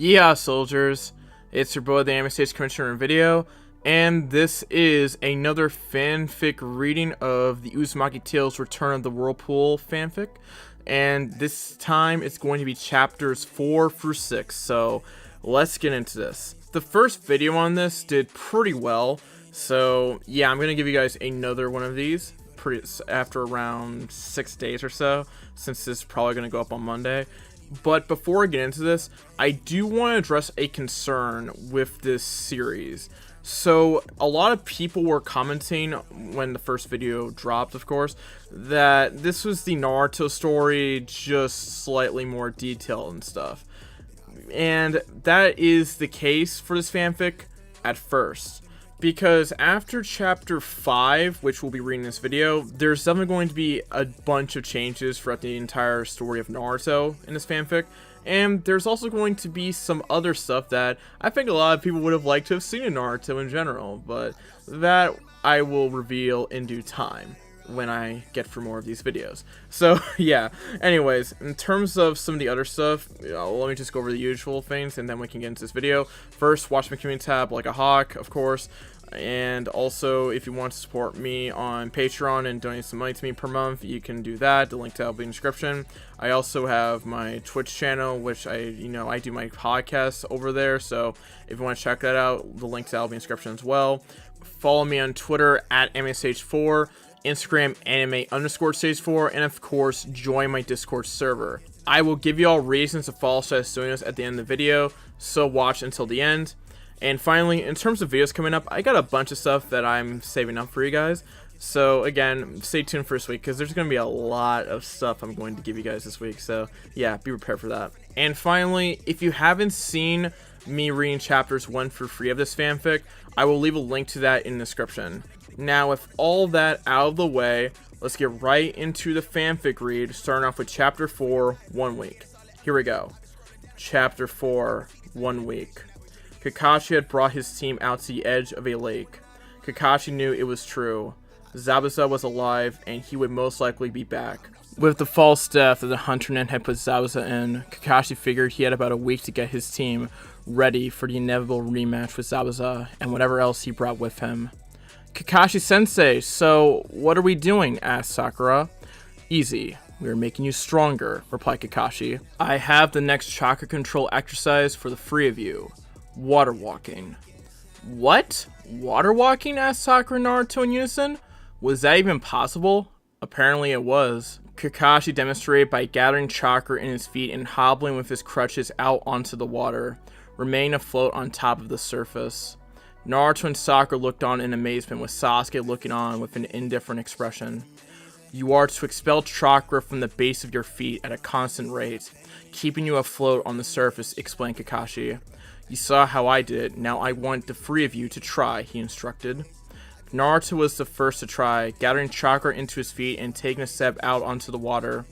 Yeah, soldiers, it's your boy, the Anime Stage Commissioner in video, and this is another fanfic reading of the Uzumaki Tales Return of the Whirlpool fanfic, and this time it's going to be chapters 4 through 6, so let's get into this. The first video on this did pretty well, so yeah, I'm going to give you guys another one of these after around 6 days or so, since this is probably going to go up on Monday. But before I get into this, I do want to address a concern with this series. So a lot of people were commenting when the first video dropped, of course, that this was the Naruto story, just slightly more detailed and stuff. And that is the case for this fanfic at first. Because after chapter 5, which we'll be reading in this video, there's definitely going to be a bunch of changes throughout the entire story of Naruto in this fanfic. And there's also going to be some other stuff that I think a lot of people would have liked to have seen in Naruto in general. But that I will reveal in due time when I get through more of these videos. So yeah, anyways, in terms of some of the other stuff, let me just go over the usual things and then we can get into this video. First, watch my community tab like a hawk, of course, and also if you want to support me on Patreon and donate some money to me per month, you can do that. The link to that will be in the description. I also have my Twitch channel, which I do my podcast over there, so if you want to check that out, the link to that will be in the description as well. Follow me on Twitter at AnimeStage4, Instagram anime_stage4, and of course join my Discord server. I will give you all reasons to follow Studios at the end of the video, so watch until the end. And finally, in terms of videos coming up, I got a bunch of stuff that I'm saving up for you guys, so again, stay tuned for this week because there's going to be a lot of stuff I'm going to give you guys this week, so yeah, be prepared for that. And finally, if you haven't seen me reading chapters 1 through 3 of this fanfic, I will leave a link to that in the description. Now, with all that out of the way, let's get right into the fanfic read, starting off with Chapter 4, 1 week. Here we go. Chapter 4, 1 week. Kakashi had brought his team out to the edge of a lake. Kakashi knew it was true. Zabuza was alive, and he would most likely be back. With the false death that the Hunterman had put Zabuza in, Kakashi figured he had about a week to get his team ready for the inevitable rematch with Zabuza and whatever else he brought with him. Kakashi-sensei, so what are we doing? Asked Sakura. Easy. We are making you stronger, replied Kakashi. I have the next chakra control exercise for the three of you. Water walking. What? Water walking? Asked Sakura and Naruto in unison. Was that even possible? Apparently it was. Kakashi demonstrated by gathering chakra in his feet and hobbling with his crutches out onto the water, remaining afloat on top of the surface. Naruto and Sakura looked on in amazement, with Sasuke looking on with an indifferent expression. You are to expel chakra from the base of your feet at a constant rate, keeping you afloat on the surface, explained Kakashi. You saw how I did it, now I want the three of you to try, he instructed. Naruto was the first to try, gathering chakra into his feet and taking a step out onto the water,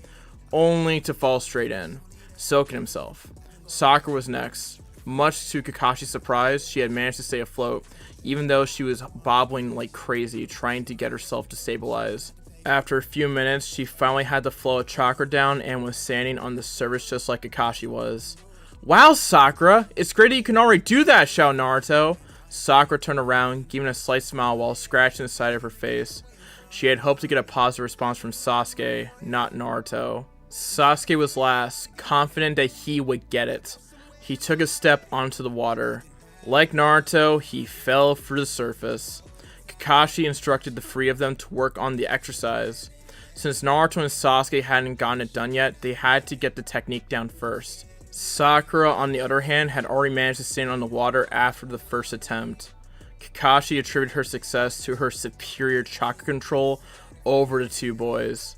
only to fall straight in, soaking himself. Sakura was next. Much to Kakashi's surprise, she had managed to stay afloat, even though she was bobbling like crazy, trying to get herself to stabilize. After a few minutes, she finally had the flow of chakra down and was standing on the surface just like Kakashi was. Wow, Sakura! It's great that you can already do that, shouted Naruto. Sakura turned around, giving a slight smile while scratching the side of her face. She had hoped to get a positive response from Sasuke, not Naruto. Sasuke was last, confident that he would get it. He took a step onto the water. Like Naruto, he fell through the surface. Kakashi instructed the three of them to work on the exercise. Since Naruto and Sasuke hadn't gotten it done yet, they had to get the technique down first. Sakura, on the other hand, had already managed to stand on the water after the first attempt. Kakashi attributed her success to her superior chakra control over the two boys.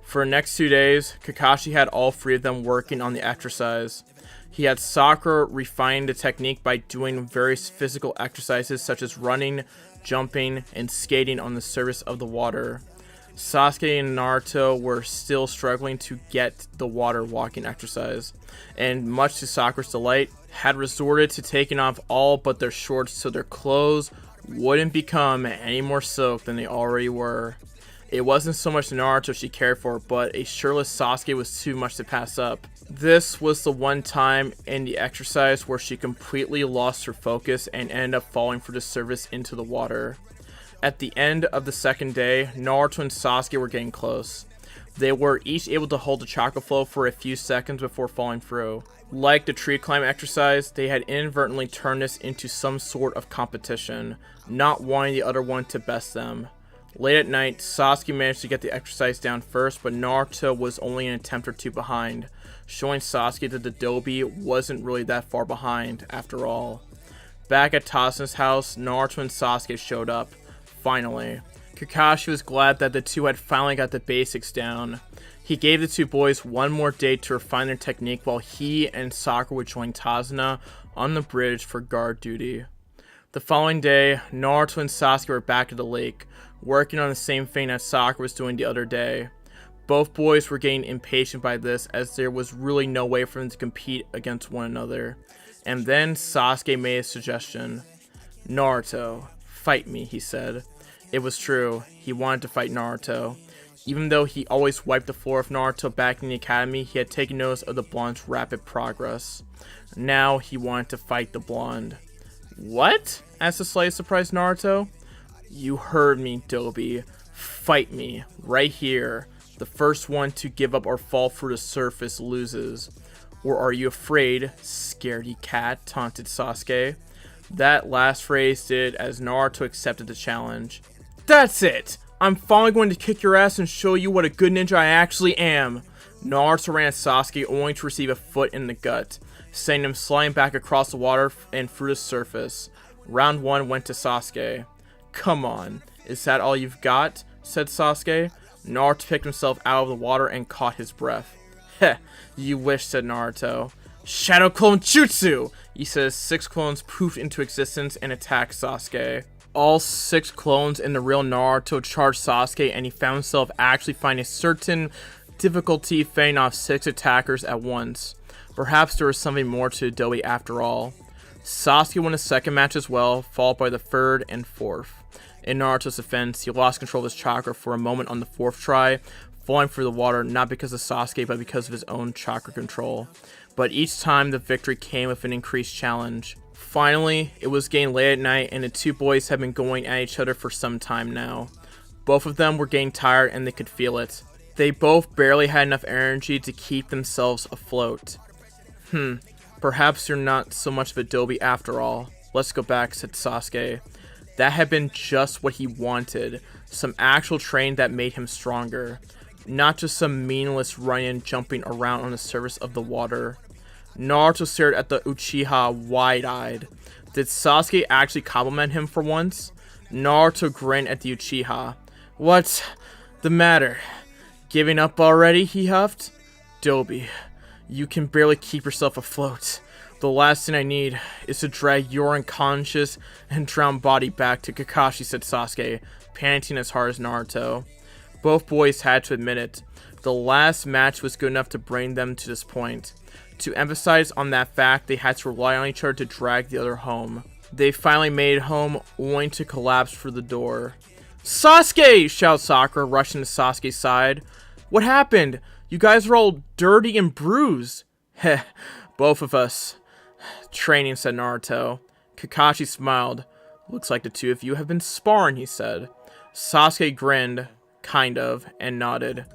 For the next 2 days, Kakashi had all three of them working on the exercise. He had Sakura refine the technique by doing various physical exercises such as running, jumping, and skating on the surface of the water. Sasuke and Naruto were still struggling to get the water walking exercise, and much to Sakura's delight, had resorted to taking off all but their shorts so their clothes wouldn't become any more soaked than they already were. It wasn't so much Naruto she cared for, but a shirtless Sasuke was too much to pass up. This was the one time in the exercise where she completely lost her focus and ended up falling for the surface into the water. At the end of the second day, Naruto and Sasuke were getting close. They were each able to hold the chakra flow for a few seconds before falling through. Like the tree climb exercise, they had inadvertently turned this into some sort of competition, not wanting the other one to best them. Late at night, Sasuke managed to get the exercise down first, but Naruto was only an attempt or two behind, showing Sasuke that the Dobi wasn't really that far behind after all. Back at Tasuna's house, Naruto and Sasuke showed up. Finally. Kakashi was glad that the two had finally got the basics down. He gave the two boys one more day to refine their technique while he and Sakura would join Tazuna on the bridge for guard duty. The following day, Naruto and Sasuke were back at the lake, working on the same thing as Sakura was doing the other day. Both boys were getting impatient by this, as there was really no way for them to compete against one another. And then Sasuke made a suggestion. "Naruto, fight me," he said. It was true, he wanted to fight Naruto. Even though he always wiped the floor of Naruto back in the academy, he had taken notice of the blonde's rapid progress. Now he wanted to fight the blonde. "What?" asked the slightly surprised Naruto. "You heard me, Dobi. Fight me, right here. The first one to give up or fall through the surface loses. Or are you afraid, scaredy cat?" taunted Sasuke. That last phrase did as Naruto accepted the challenge. "That's it! I'm finally going to kick your ass and show you what a good ninja I actually am." Naruto ran at Sasuke only to receive a foot in the gut, sending him sliding back across the water and through the surface. Round 1 went to Sasuke. "Come on, is that all you've got?" said Sasuke. Naruto picked himself out of the water and caught his breath. "Heh, you wish," said Naruto. "Shadow Clone Jutsu!" He says 6 clones poofed into existence and attacked Sasuke. All 6 clones in the real Naruto charged Sasuke, and he found himself actually finding a certain difficulty fending off 6 attackers at once. Perhaps there was something more to Dobi after all. Sasuke won a second match as well, followed by the third and fourth. In Naruto's defense, he lost control of his chakra for a moment on the 4th try, falling through the water not because of Sasuke but because of his own chakra control. But each time the victory came with an increased challenge. Finally, it was getting late at night and the two boys had been going at each other for some time now. Both of them were getting tired and they could feel it. They both barely had enough energy to keep themselves afloat. Perhaps you're not so much of a Dobi after all. Let's go back," said Sasuke. That had been just what he wanted. Some actual training that made him stronger. Not just some meaningless running and jumping around on the surface of the water. Naruto stared at the Uchiha wide-eyed. Did Sasuke actually compliment him for once? Naruto grinned at the Uchiha. "What's the matter? Giving up already?" he huffed. "Dobi, you can barely keep yourself afloat. The last thing I need is to drag your unconscious and drowned body back to Kakashi," said Sasuke, panting as hard as Naruto. Both boys had to admit it. The last match was good enough to bring them to this point. To emphasize on that fact, they had to rely on each other to drag the other home. They finally made it home, only to collapse through the door. "Sasuke!" shouted Sakura, rushing to Sasuke's side. "What happened? You guys are all dirty and bruised." "Heh, both of us. Training," said Naruto. Kakashi smiled. "Looks like the two of you have been sparring," he said. Sasuke grinned, kind of, and nodded.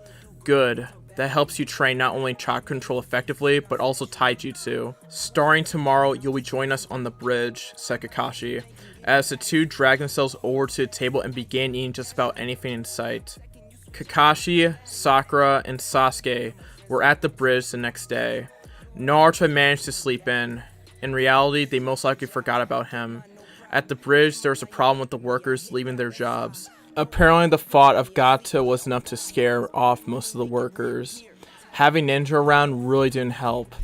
"Good. That helps you train not only chakra control effectively, but also taijutsu. Starting tomorrow, you'll be joining us on the bridge," said Kakashi, as the two dragged themselves over to the table and began eating just about anything in sight. Kakashi, Sakura, and Sasuke were at the bridge the next day. Naruto had managed to sleep in. In reality, they most likely forgot about him. At the bridge, there was a problem with the workers leaving their jobs. Apparently, the thought of Gato was enough to scare off most of the workers. Having Ninja around really didn't help.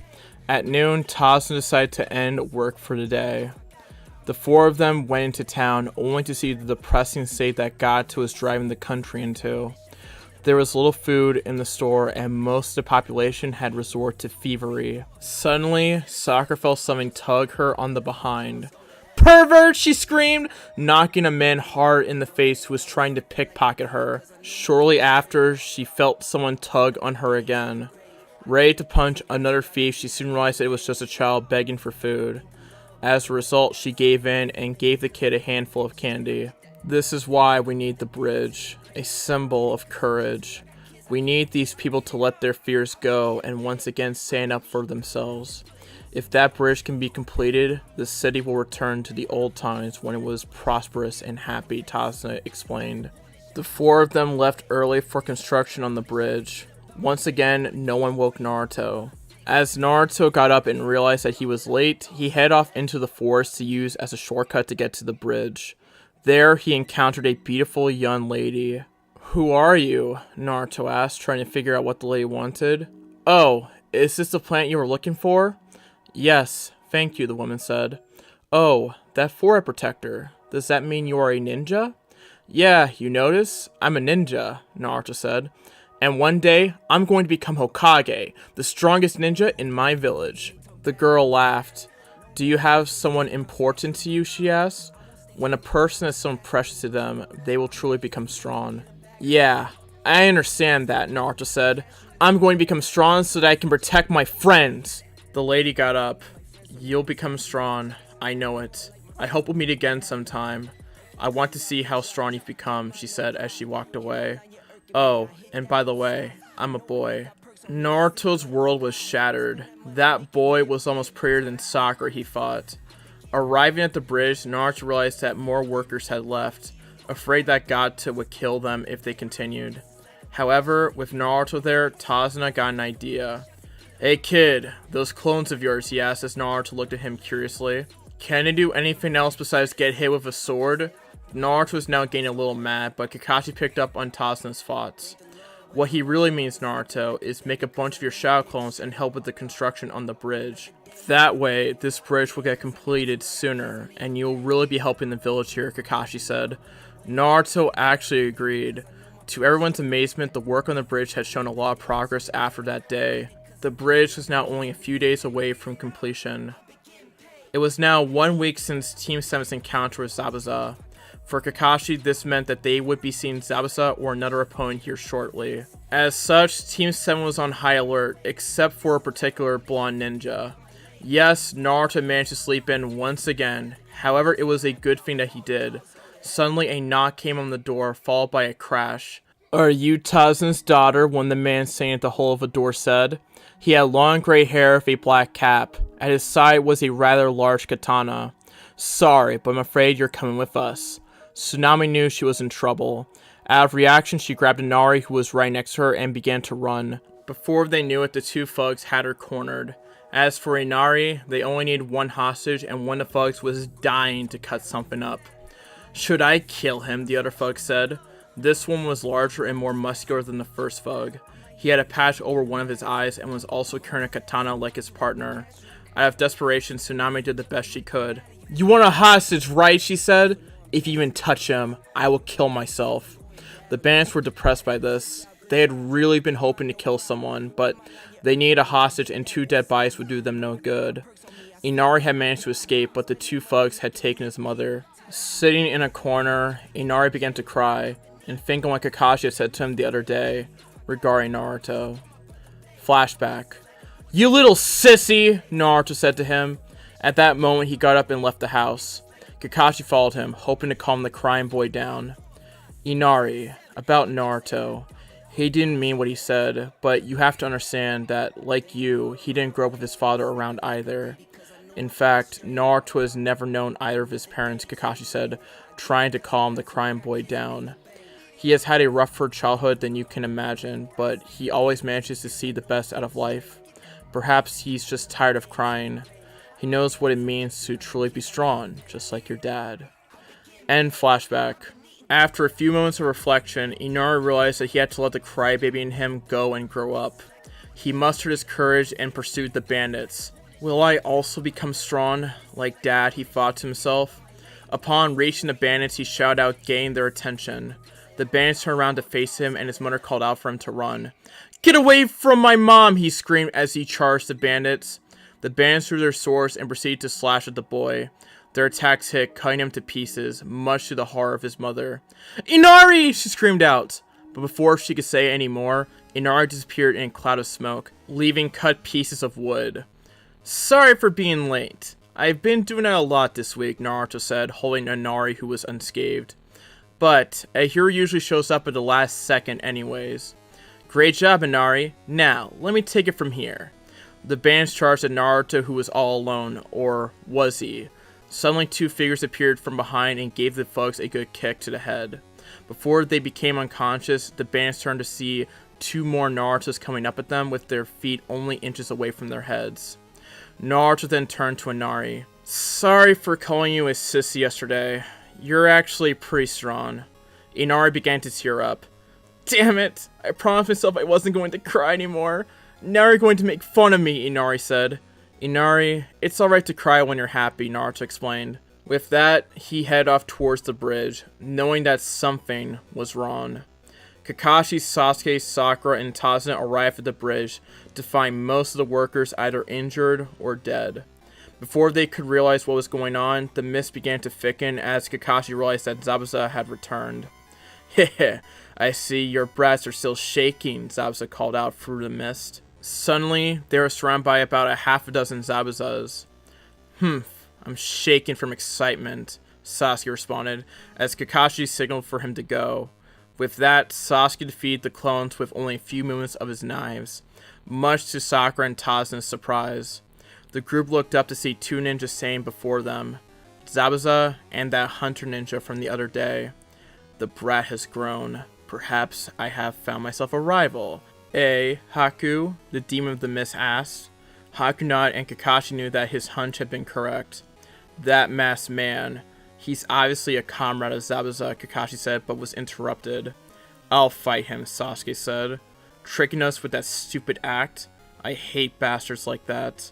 At noon, Tazuna decided to end work for the day. The 4 of them went into town, only to see the depressing state that Gato was driving the country into. There was little food in the store, and most of the population had resorted to thievery. Suddenly, Sakura felt something tug her on the behind. "Pervert!" she screamed, knocking a man hard in the face who was trying to pickpocket her. Shortly after, she felt someone tug on her again. Ready to punch another thief, she soon realized that it was just a child begging for food. As a result, she gave in and gave the kid a handful of candy. This is why we need the bridge, a symbol of courage. We need these people to let their fears go and once again stand up for themselves. If that bridge can be completed, the city will return to the old times when it was prosperous and happy, Tasuna explained. The four of them left early for construction on the bridge. Once again, no one woke Naruto. As Naruto got up and realized that he was late, he headed off into the forest to use as a shortcut to get to the bridge. There, he encountered a beautiful young lady. "Who are you?" Naruto asked, trying to figure out what the lady wanted. "Oh, is this the plant you were looking for?" "Yes, thank you," the woman said. "Oh, that forehead protector. Does that mean you are a ninja?" "Yeah, you notice? I'm a ninja," Naruto said. "And one day, I'm going to become Hokage, the strongest ninja in my village." The girl laughed. "Do you have someone important to you?" she asked. "When a person is someone precious to them, they will truly become strong." "Yeah, I understand that," Naruto said. "I'm going to become strong so that I can protect my friends." The lady got up. "You'll become strong. I know it. I hope we'll meet again sometime. I want to see how strong you've become," she said as she walked away. "Oh, and by the way, I'm a boy." Naruto's world was shattered. That boy was almost prettier than Sakura, he thought. Arriving at the bridge, Naruto realized that more workers had left, afraid that Gato would kill them if they continued. However, with Naruto there, Tazuna got an idea. "Hey kid, those clones of yours," he asked as Naruto looked at him curiously. "Can they do anything else besides get hit with a sword?" Naruto was now getting a little mad, but Kakashi picked up on Tazuna's thoughts. "What he really means, Naruto, is make a bunch of your shadow clones and help with the construction on the bridge. That way, this bridge will get completed sooner, and you'll really be helping the village here," Kakashi said. Naruto actually agreed. To everyone's amazement, the work on the bridge had shown a lot of progress after that day. The bridge was now only a few days away from completion. It was now 1 week since Team 7's encounter with Zabuza. For Kakashi, this meant that they would be seeing Zabuza or another opponent here shortly. As such, Team 7 was on high alert, except for a particular blonde ninja. Yes, Naruto managed to sleep in once again. However, it was a good thing that he did. Suddenly, a knock came on the door, followed by a crash. "Are you Tazuna's daughter?" one of the men standing at the hole of a door said. He had long gray hair with a black cap. At his side was a rather large katana. "Sorry, but I'm afraid you're coming with us." Tsunami knew she was in trouble. Out of reaction, she grabbed Inari, who was right next to her, and began to run. Before they knew it, the two thugs had her cornered. As for Inari, they only needed one hostage, and one of the thugs was dying to cut something up. "Should I kill him?" the other thug said. This one was larger and more muscular than the first thug. He had a patch over one of his eyes and was also carrying a katana like his partner. Out of desperation, Tsunami did the best she could. "You want a hostage, right?" she said. "If you even touch him, I will kill myself." The bandits were depressed by this. They had really been hoping to kill someone, but they needed a hostage and 2 dead bodies would do them no good. Inari had managed to escape, but the 2 thugs had taken his mother. Sitting in a corner, Inari began to cry, and thinking what Kakashi had said to him the other day regarding Naruto. Flashback. "You little sissy," Naruto said to him. At that moment, he got up and left the house. Kakashi followed him, hoping to calm the crying boy down. "Inari, about Naruto. He didn't mean what he said, but you have to understand that, like you, he didn't grow up with his father around either. In fact, Naruto has never known either of his parents," Kakashi said, trying to calm the crying boy down. "He has had a rougher childhood than you can imagine, but he always manages to see the best out of life. Perhaps he's just tired of crying. He knows what it means to truly be strong, just like your dad." End flashback. After a few moments of reflection, Inari realized that he had to let the crybaby in him go and grow up. He mustered his courage and pursued the bandits. "Will I also become strong, like Dad?" he thought to himself. Upon reaching the bandits, he shouted out, gaining their attention. The bandits turned around to face him, and his mother called out for him to run. "Get away from my mom!" he screamed as he charged the bandits. The bandits drew their swords and proceeded to slash at the boy. Their attacks hit, cutting him to pieces, much to the horror of his mother. "Inari!" she screamed out. But before she could say any more, Inari disappeared in a cloud of smoke, leaving cut pieces of wood. Sorry for being late. I've been doing that a lot this week, Naruto said, holding Inari, who was unscathed. But a hero usually shows up at the last second anyways. Great job, Inari. Now, let me take it from here. The bandits charged at Naruto, who was all alone, or was he? Suddenly 2 figures appeared from behind and gave the thugs a good kick to the head. Before they became unconscious, the bandits turned to see 2 more Narutos coming up at them with their feet only inches away from their heads. Naruto then turned to Inari. Sorry for calling you a sissy yesterday. You're actually pretty strong. Inari began to tear up. Damn it! I promised myself I wasn't going to cry anymore. Now you're going to make fun of me, Inari said. Inari, it's alright to cry when you're happy, Naruto explained. With that, he headed off towards the bridge, knowing that something was wrong. Kakashi, Sasuke, Sakura, and Tazuna arrived at the bridge to find most of the workers either injured or dead. Before they could realize what was going on, the mist began to thicken as Kakashi realized that Zabuza had returned. Heh, I see your breasts are still shaking, Zabuza called out through the mist. Suddenly, they were surrounded by about a half a dozen Zabuzas. I'm shaking from excitement, Sasuke responded, as Kakashi signaled for him to go. With that, Sasuke defeated the clones with only a few movements of his knives, much to Sakura and Tazuna's surprise. The group looked up to see 2 ninjas standing before them, Zabuza and that hunter ninja from the other day. The brat has grown. Perhaps I have found myself a rival. Haku? The demon of the mist asked. Haku nodded and Kakashi knew that his hunch had been correct. That masked man. He's obviously a comrade of Zabuza, Kakashi said, but was interrupted. I'll fight him, Sasuke said. Tricking us with that stupid act? I hate bastards like that.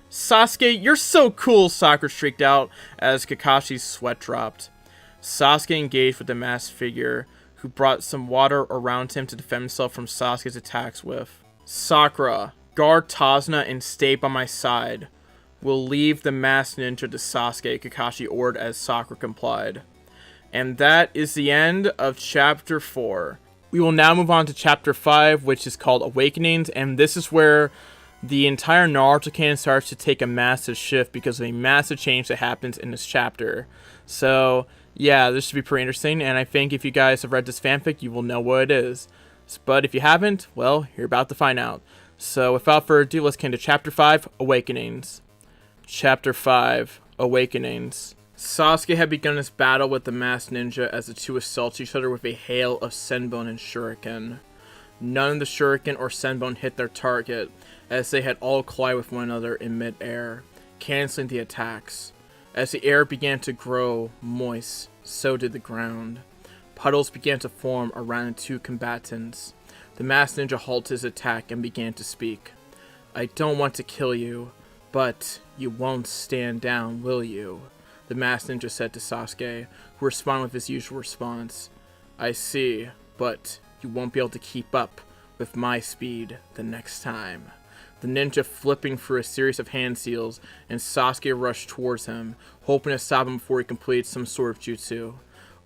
Sasuke, you're so cool, Sakura shrieked out as Kakashi's sweat dropped. Sasuke engaged with the masked figure, who brought some water around him to defend himself from Sasuke's attacks with. Sakura, guard Tazuna and stay by my side. We'll leave the masked ninja to Sasuke, Kakashi ordered as Sakura complied. And that is the end of Chapter 4. We will now move on to Chapter 5, which is called Awakenings, and this is where the entire Naruto canon starts to take a massive shift because of a massive change that happens in this chapter. So, yeah, this should be pretty interesting, and I think if you guys have read this fanfic, you will know what it is. But if you haven't, well, you're about to find out. So, without further ado, let's get into Chapter 5, Awakenings. Chapter 5, Awakenings. Sasuke had begun his battle with the masked ninja as the two assaulted each other with a hail of senbon and shuriken. None of the shuriken or senbon hit their target, as they had all collided with one another in mid-air, canceling the attacks. As the air began to grow moist, so did the ground. Puddles began to form around the 2 combatants. The masked ninja halted his attack and began to speak. I don't want to kill you, but you won't stand down, will you? The masked ninja said to Sasuke, who responded with his usual response. I see, but you won't be able to keep up with my speed the next time. The ninja flipping through a series of hand seals, and Sasuke rushed towards him, hoping to stop him before he completed some sort of jutsu.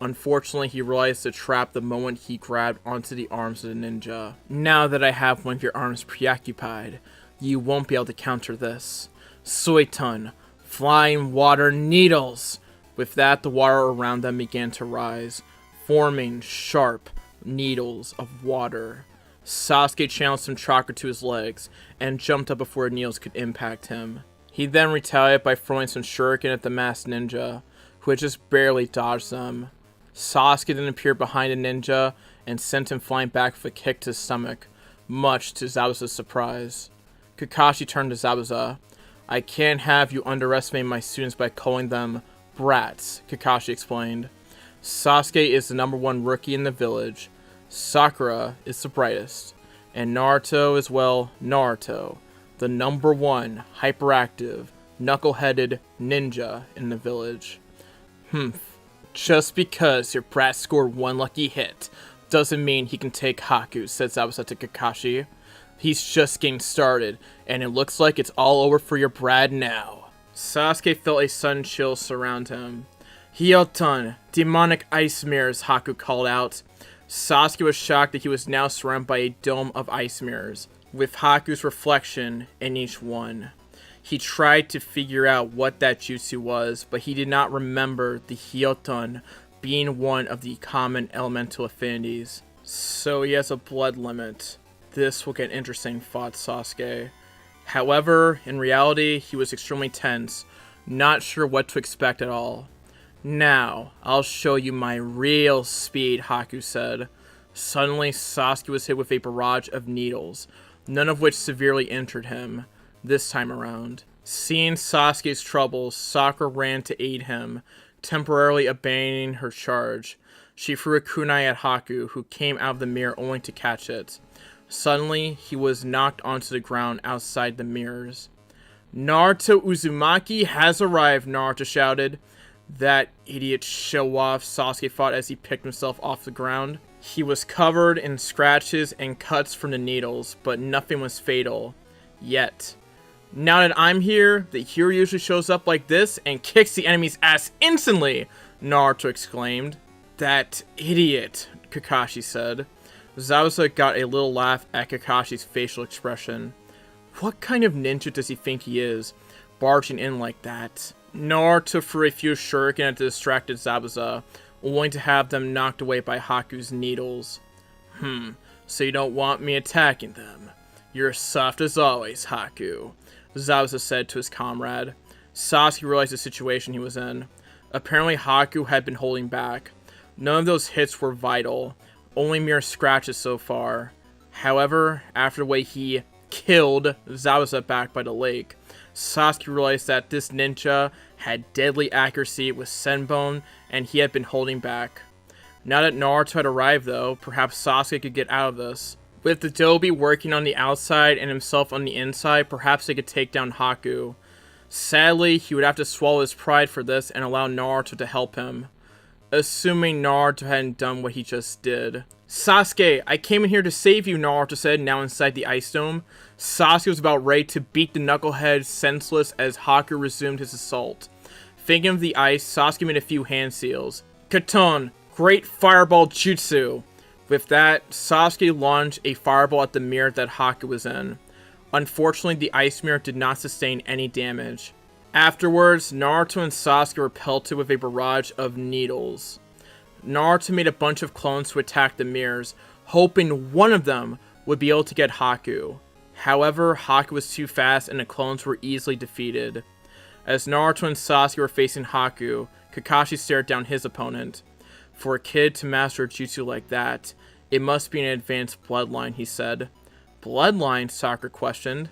Unfortunately, he realized the trap the moment he grabbed onto the arms of the ninja. Now that I have one of your arms preoccupied, you won't be able to counter this. Suiton, flying water needles! With that, the water around them began to rise, forming sharp needles of water. Sasuke channeled some chakra to his legs, and jumped up before the needles could impact him. He then retaliated by throwing some shuriken at the masked ninja, who had just barely dodged them. Sasuke then appeared behind the ninja, and sent him flying back with a kick to his stomach, much to Zabuza's surprise. Kakashi turned to Zabuza. I can't have you underestimate my students by calling them brats, Kakashi explained. Sasuke is the #1 rookie in the village. Sakura is the brightest. And Naruto is, well, Naruto, the #1 hyperactive, knuckle-headed ninja in the village. Just because your brat scored 1 lucky hit doesn't mean he can take Haku, said Zabuza to Kakashi. He's just getting started, and it looks like it's all over for your brat now. Sasuke felt a sudden chill surround him. Hyoton, demonic ice mirrors, Haku called out. Sasuke was shocked that he was now surrounded by a dome of ice mirrors, with Haku's reflection in each one. He tried to figure out what that jutsu was, but he did not remember the hiestant being one of the common elemental affinities. So he has a blood limit. This will get interesting, thought Sasuke. However, in reality, he was extremely tense, not sure what to expect at all. Now, I'll show you my real speed, Haku said. Suddenly, Sasuke was hit with a barrage of needles, none of which severely injured him, this time around. Seeing Sasuke's troubles, Sakura ran to aid him, temporarily abandoning her charge. She threw a kunai at Haku, who came out of the mirror only to catch it. Suddenly, he was knocked onto the ground outside the mirrors. Naruto Uzumaki has arrived, Naruto shouted. That idiot show-off, Sasuke thought as he picked himself off the ground. He was covered in scratches and cuts from the needles, but nothing was fatal. Yet. Now that I'm here, the hero usually shows up like this and kicks the enemy's ass instantly, Naruto exclaimed. That idiot, Kakashi said. Zabuza got a little laugh at Kakashi's facial expression. What kind of ninja does he think he is, barging in like that? Naruto threw a few shuriken at the distracted Zabuza, only to have them knocked away by Haku's needles. So you don't want me attacking them? You're soft as always, Haku, Zabuza said to his comrade. Sasuke realized the situation he was in. Apparently Haku had been holding back. None of those hits were vital, only mere scratches so far. However, after the way he killed Zabuza back by the lake, Sasuke realized that this ninja had deadly accuracy with Senbone, and he had been holding back. Now that Naruto had arrived though, perhaps Sasuke could get out of this. With the Dobi working on the outside and himself on the inside, perhaps they could take down Haku. Sadly, he would have to swallow his pride for this and allow Naruto to help him. Assuming Naruto hadn't done what he just did. Sasuke, I came in here to save you, Naruto said, now inside the ice dome. Sasuke was about ready to beat the knucklehead senseless as Haku resumed his assault. Thinking of the ice, Sasuke made a few hand seals. Katon, great fireball jutsu. With that, Sasuke launched a fireball at the mirror that Haku was in. Unfortunately, the ice mirror did not sustain any damage. Afterwards, Naruto and Sasuke were pelted with a barrage of needles. Naruto made a bunch of clones to attack the mirrors, hoping one of them would be able to get Haku. However, Haku was too fast and the clones were easily defeated. As Naruto and Sasuke were facing Haku, Kakashi stared down his opponent. For a kid to master a jutsu like that, it must be an advanced bloodline, he said. Bloodline? Sakura questioned.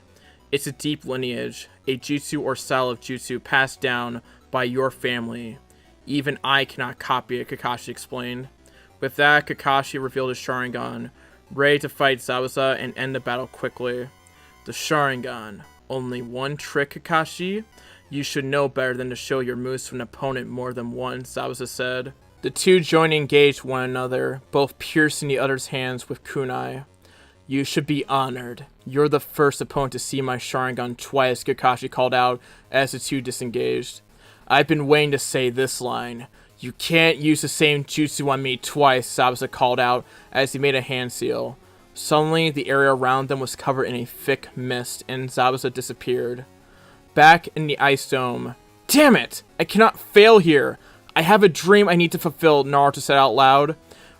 It's a deep lineage, a jutsu or style of jutsu passed down by your family. Even I cannot copy it, Kakashi explained. With that, Kakashi revealed his Sharingan, ready to fight Zabuza and end the battle quickly. The Sharingan. Only one trick, Kakashi? You should know better than to show your moves to an opponent more than once, Zabuza said. The two joined and engaged one another, both piercing the other's hands with kunai. You should be honored. You're the first opponent to see my Sharingan twice, Kakashi called out as the two disengaged. I've been waiting to say this line. You can't use the same jutsu on me twice, Zabuza called out as he made a hand seal. Suddenly, the area around them was covered in a thick mist, and Zabuza disappeared. Back in the ice dome. Damn it! I cannot fail here! I have a dream I need to fulfill, Naruto said out loud.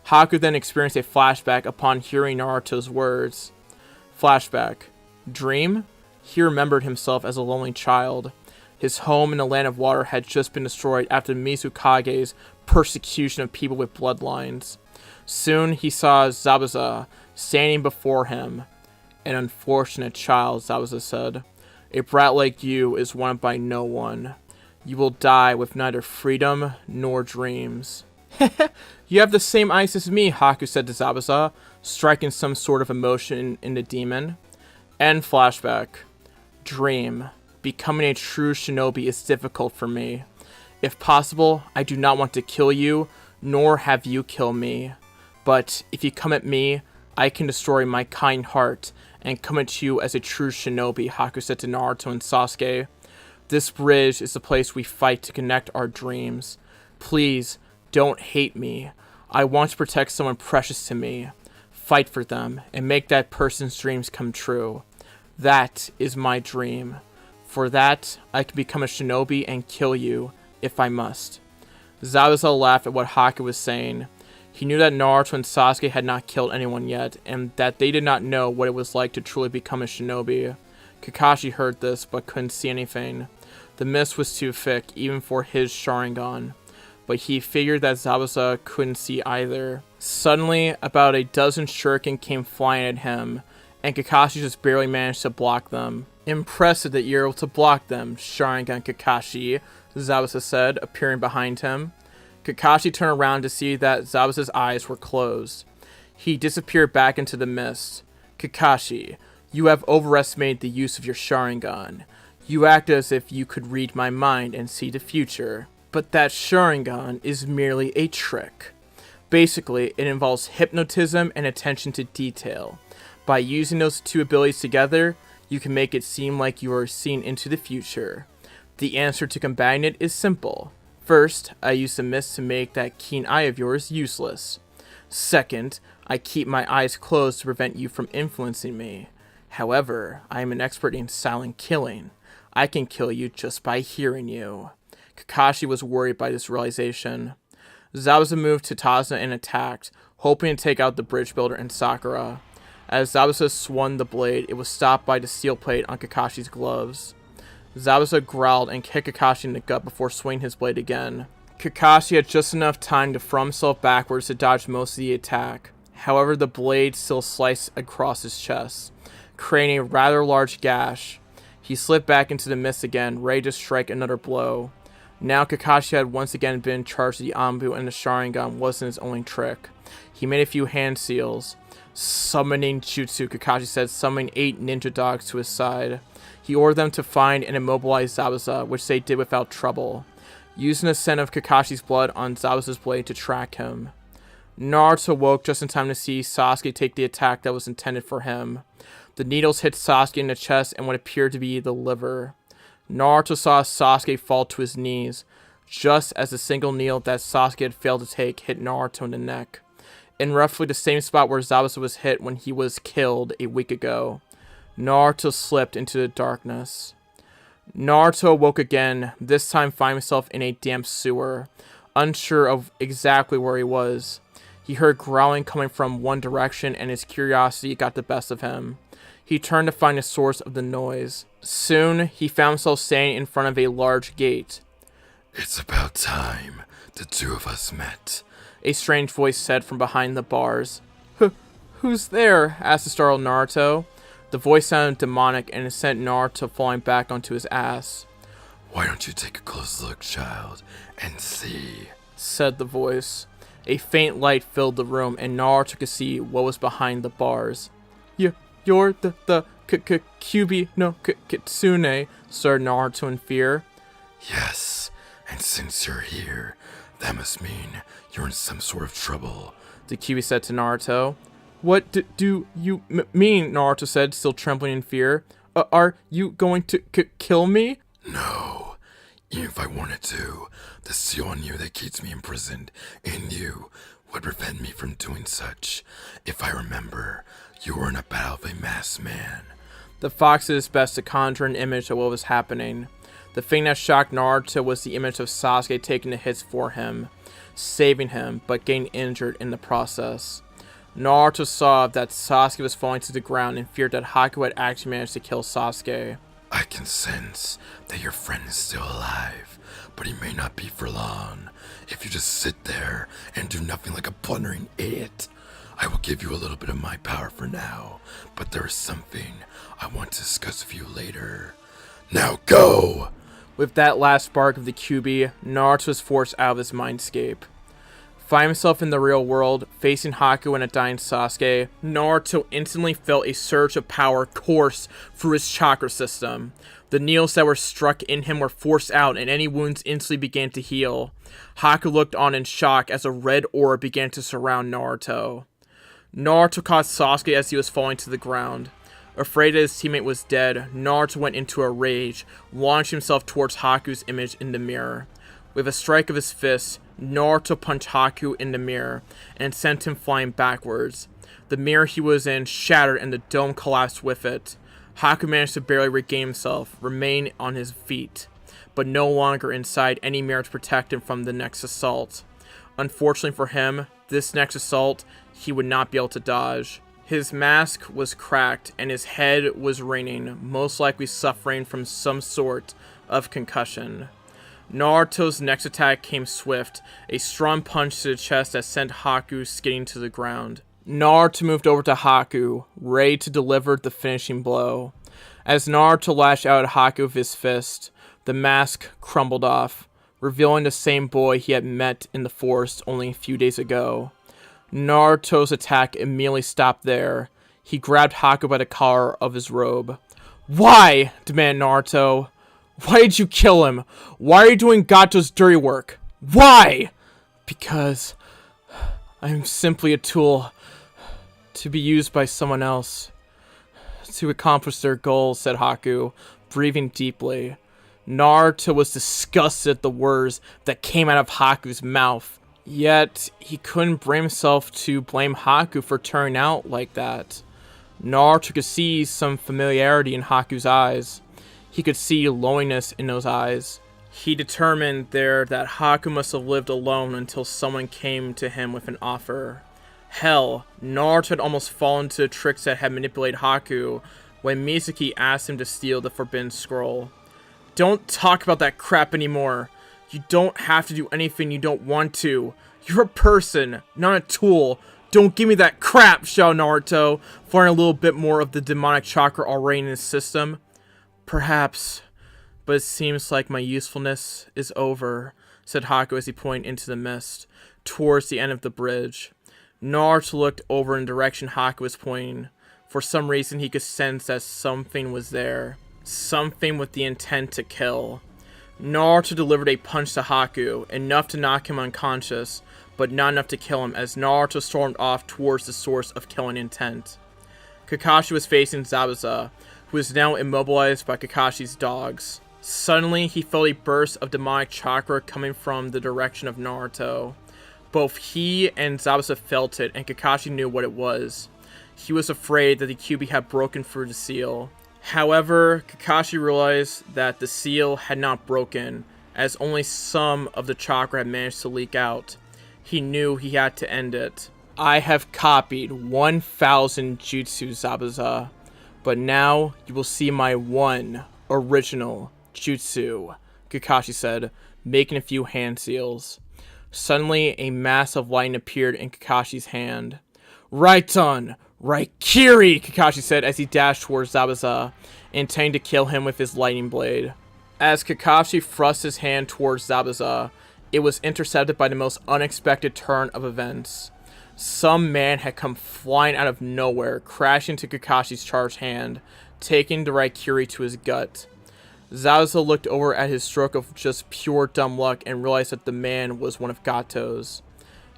Haku then experienced a flashback upon hearing Naruto's words. Flashback. Dream? He remembered himself as a lonely child. His home in the land of water had just been destroyed after Mizukage's persecution of people with bloodlines. Soon he saw Zabuza standing before him. An unfortunate child, Zabuza said. A brat like you is wanted by no one. You will die with neither freedom nor dreams. You have the same eyes as me, Haku said to Zabuza, striking some sort of emotion in the demon. End flashback. Dream. Becoming a true shinobi is difficult for me. If possible, I do not want to kill you, nor have you kill me. But if you come at me, I can destroy my kind heart and come at you as a true shinobi, Haku said to Naruto and Sasuke. This bridge is the place we fight to connect our dreams. Please, don't hate me. I want to protect someone precious to me, fight for them, and make that person's dreams come true. That is my dream. For that, I can become a shinobi and kill you, if I must. Zabuza laughed at what Haku was saying. He knew that Naruto and Sasuke had not killed anyone yet, and that they did not know what it was like to truly become a shinobi. Kakashi heard this, but couldn't see anything. The mist was too thick, even for his Sharingan, but he figured that Zabuza couldn't see either. Suddenly, about a dozen shuriken came flying at him, and Kakashi just barely managed to block them. Impressive that you're able to block them, Sharingan Kakashi, Zabuza said, appearing behind him. Kakashi turned around to see that Zabuza's eyes were closed. He disappeared back into the mist. Kakashi, you have overestimated the use of your Sharingan. You act as if you could read my mind and see the future. But that Sharingan is merely a trick. Basically, it involves hypnotism and attention to detail. By using those two abilities together, you can make it seem like you are seeing into the future. The answer to combating it is simple. First, I use the mist to make that keen eye of yours useless. Second, I keep my eyes closed to prevent you from influencing me. However, I am an expert in silent killing. I can kill you just by hearing you. Kakashi was worried by this realization. Zabuza moved to Tazuna and attacked, hoping to take out the bridge builder and Sakura. As Zabuza swung the blade, it was stopped by the steel plate on Kakashi's gloves. Zabuza growled and kicked Kakashi in the gut before swinging his blade again. Kakashi had just enough time to throw himself backwards to dodge most of the attack. However, the blade still sliced across his chest, creating a rather large gash. He slipped back into the mist again, ready to strike another blow. Now Kakashi had once again been charged with the Anbu, and the Sharingan wasn't his only trick. He made a few hand seals. Summoning Jutsu, Kakashi said, summoning 8 ninja dogs to his side. He ordered them to find and immobilize Zabuza, which they did without trouble, using the scent of Kakashi's blood on Zabuza's blade to track him. Naruto woke just in time to see Sasuke take the attack that was intended for him. The needles hit Sasuke in the chest and what appeared to be the liver. Naruto saw Sasuke fall to his knees, just as the single needle that Sasuke had failed to take hit Naruto in the neck, in roughly the same spot where Zabuza was hit when he was killed a week ago. Naruto slipped into the darkness. Naruto woke again, this time finding himself in a damp sewer, unsure of exactly where he was. He heard growling coming from one direction, and his curiosity got the best of him. He turned to find the source of the noise. Soon, he found himself standing in front of a large gate. "It's about time the two of us met," a strange voice said from behind the bars. Who's there?" asked the startled Naruto. The voice sounded demonic, and it sent Naruto falling back onto his ass. "Why don't you take a close look, child, and see," said the voice. A faint light filled the room, and Naruto could see what was behind the bars. You're the Kyuubi no Kitsune," started Naruto in fear. "Yes, and since you're here, that must mean you're in some sort of trouble," the Kyuubi said to Naruto. "What do you mean?" Naruto said, still trembling in fear. Are you going to kill me?" "No. Even if I wanted to, the seal on you that keeps me imprisoned in you would prevent me from doing such. If I remember, you were in a battle of a masked man." The fox did his best to conjure an image of what was happening. The thing that shocked Naruto was the image of Sasuke taking the hits for him, saving him, but getting injured in the process. Naruto saw that Sasuke was falling to the ground and feared that Haku had actually managed to kill Sasuke. "I can sense that your friend is still alive, but he may not be for long. If you just sit there and do nothing like a blundering idiot, I will give you a little bit of my power for now, but there is something I want to discuss with you later. Now go!" With that last spark of the Kyuubi, Naruto was forced out of his mindscape. Finding himself in the real world, facing Haku and a dying Sasuke, Naruto instantly felt a surge of power course through his chakra system. The needles that were struck in him were forced out, and any wounds instantly began to heal. Haku looked on in shock as a red aura began to surround Naruto. Naruto caught Sasuke as he was falling to the ground. Afraid that his teammate was dead, Naruto went into a rage, launching himself towards Haku's image in the mirror. With a strike of his fist, Naruto punched Haku in the mirror and sent him flying backwards. The mirror he was in shattered and the dome collapsed with it. Haku managed to barely regain himself, remain on his feet, but no longer inside any mirror to protect him from the next assault. Unfortunately for him, this next assault he would not be able to dodge. His mask was cracked and his head was raining, most likely suffering from some sort of concussion. Naruto's next attack came swift, a strong punch to the chest that sent Haku skidding to the ground. Naruto moved over to Haku, ready to deliver the finishing blow. As Naruto lashed out at Haku with his fist, the mask crumbled off, revealing the same boy he had met in the forest only a few days ago. Naruto's attack immediately stopped there. He grabbed Haku by the collar of his robe. "Why?" demanded Naruto. "Why did you kill him? Why are you doing Gato's dirty work? Why?" "Because I am simply a tool to be used by someone else to accomplish their goals," said Haku, breathing deeply. Naruto was disgusted at the words that came out of Haku's mouth. Yet, he couldn't bring himself to blame Haku for turning out like that. Naruto could see some familiarity in Haku's eyes. He could see loneliness in those eyes. He determined there that Haku must have lived alone until someone came to him with an offer. Hell, Naruto had almost fallen to the tricks that had manipulated Haku when Mizuki asked him to steal the Forbidden Scroll. "Don't talk about that crap anymore. You don't have to do anything you don't want to. You're a person, not a tool. Don't give me that crap," shouted Naruto, finding a little bit more of the demonic chakra already in his system. "Perhaps, but it seems like my usefulness is over," said Haku as he pointed into the mist, towards the end of the bridge. Naruto looked over in the direction Haku was pointing. For some reason he could sense that something was there. Something with the intent to kill. Naruto delivered a punch to Haku, enough to knock him unconscious, but not enough to kill him as Naruto stormed off towards the source of killing intent. Kakashi was facing Zabuza, who was now immobilized by Kakashi's dogs. Suddenly, he felt a burst of demonic chakra coming from the direction of Naruto. Both he and Zabuza felt it, and Kakashi knew what it was. He was afraid that the Kyuubi had broken through the seal. However, Kakashi realized that the seal had not broken, as only some of the chakra had managed to leak out. He knew he had to end it. "I have copied 1,000 jutsu, Zabuza, but now you will see my one original jutsu," Kakashi said, making a few hand seals. Suddenly, a mass of lightning appeared in Kakashi's hand. "Raiton! Raikiri!" Kakashi said as he dashed towards Zabuza, intending to kill him with his lightning blade. As Kakashi thrust his hand towards Zabuza, it was intercepted by the most unexpected turn of events. Some man had come flying out of nowhere, crashing into Kakashi's charged hand, taking the Raikiri to his gut. Zabuza looked over at his stroke of just pure dumb luck and realized that the man was one of Gato's.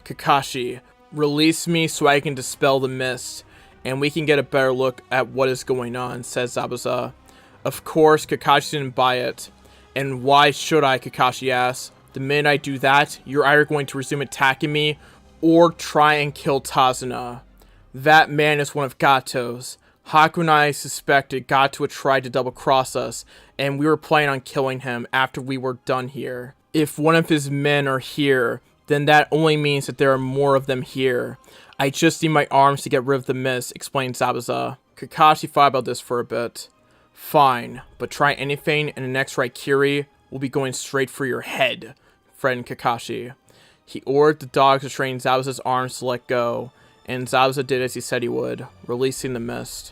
"Kakashi, release me so I can dispel the mist, and we can get a better look at what is going on," said Zabuza. Of course, Kakashi didn't buy it. "And why should I?" Kakashi asked. "The minute I do that, you're either going to resume attacking me, or try and kill Tazuna. That man is one of Gato's. Haku and I suspected Gato had tried to double-cross us, and we were planning on killing him after we were done here. If one of his men are here, then that only means that there are more of them here. I just need my arms to get rid of the mist," explained Zabuza. Kakashi thought about this for a bit. "Fine, but try anything and the next Raikiri will be going straight for your head," threatened Kakashi. He ordered the dogs to train Zabuza's arms to let go, and Zabuza did as he said he would, releasing the mist.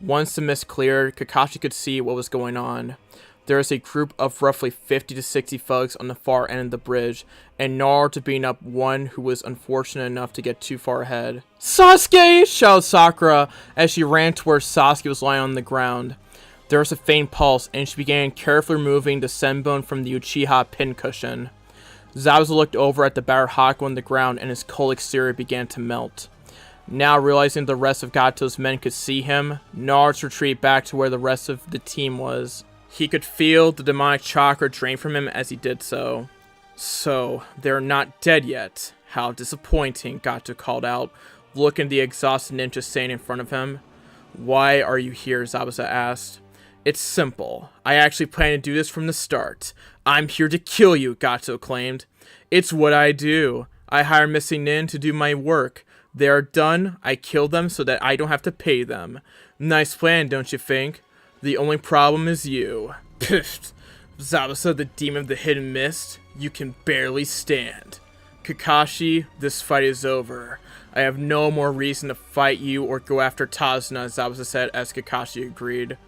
Once the mist cleared, Kakashi could see what was going on. There was a group of roughly 50 to 60 thugs on the far end of the bridge, and Naruto beating up one who was unfortunate enough to get too far ahead. "Sasuke!" shouted Sakura as she ran to where Sasuke was lying on the ground. There was a faint pulse, and she began carefully removing the senbon from the Uchiha pincushion. Zabuza looked over at the battered Haku on the ground, and his cold exterior began to melt. Now realizing the rest of Gato's men could see him, Naruto retreated back to where the rest of the team was. He could feel the demonic chakra drain from him as he did so. So, they're not dead yet. How disappointing, Gato called out, looking at the exhausted ninja standing in front of him. Why are you here, Zabuza asked. It's simple. I actually plan to do this from the start. I'm here to kill you, Gato claimed. It's what I do. I hire missing nin to do my work. They are done, I kill them so that I don't have to pay them. Nice plan, don't you think? The only problem is you. Pfft. Zabuza, the demon of the hidden mist, you can barely stand. Kakashi, this fight is over. I have no more reason to fight you or go after Tazuna, Zabuza said as Kakashi agreed.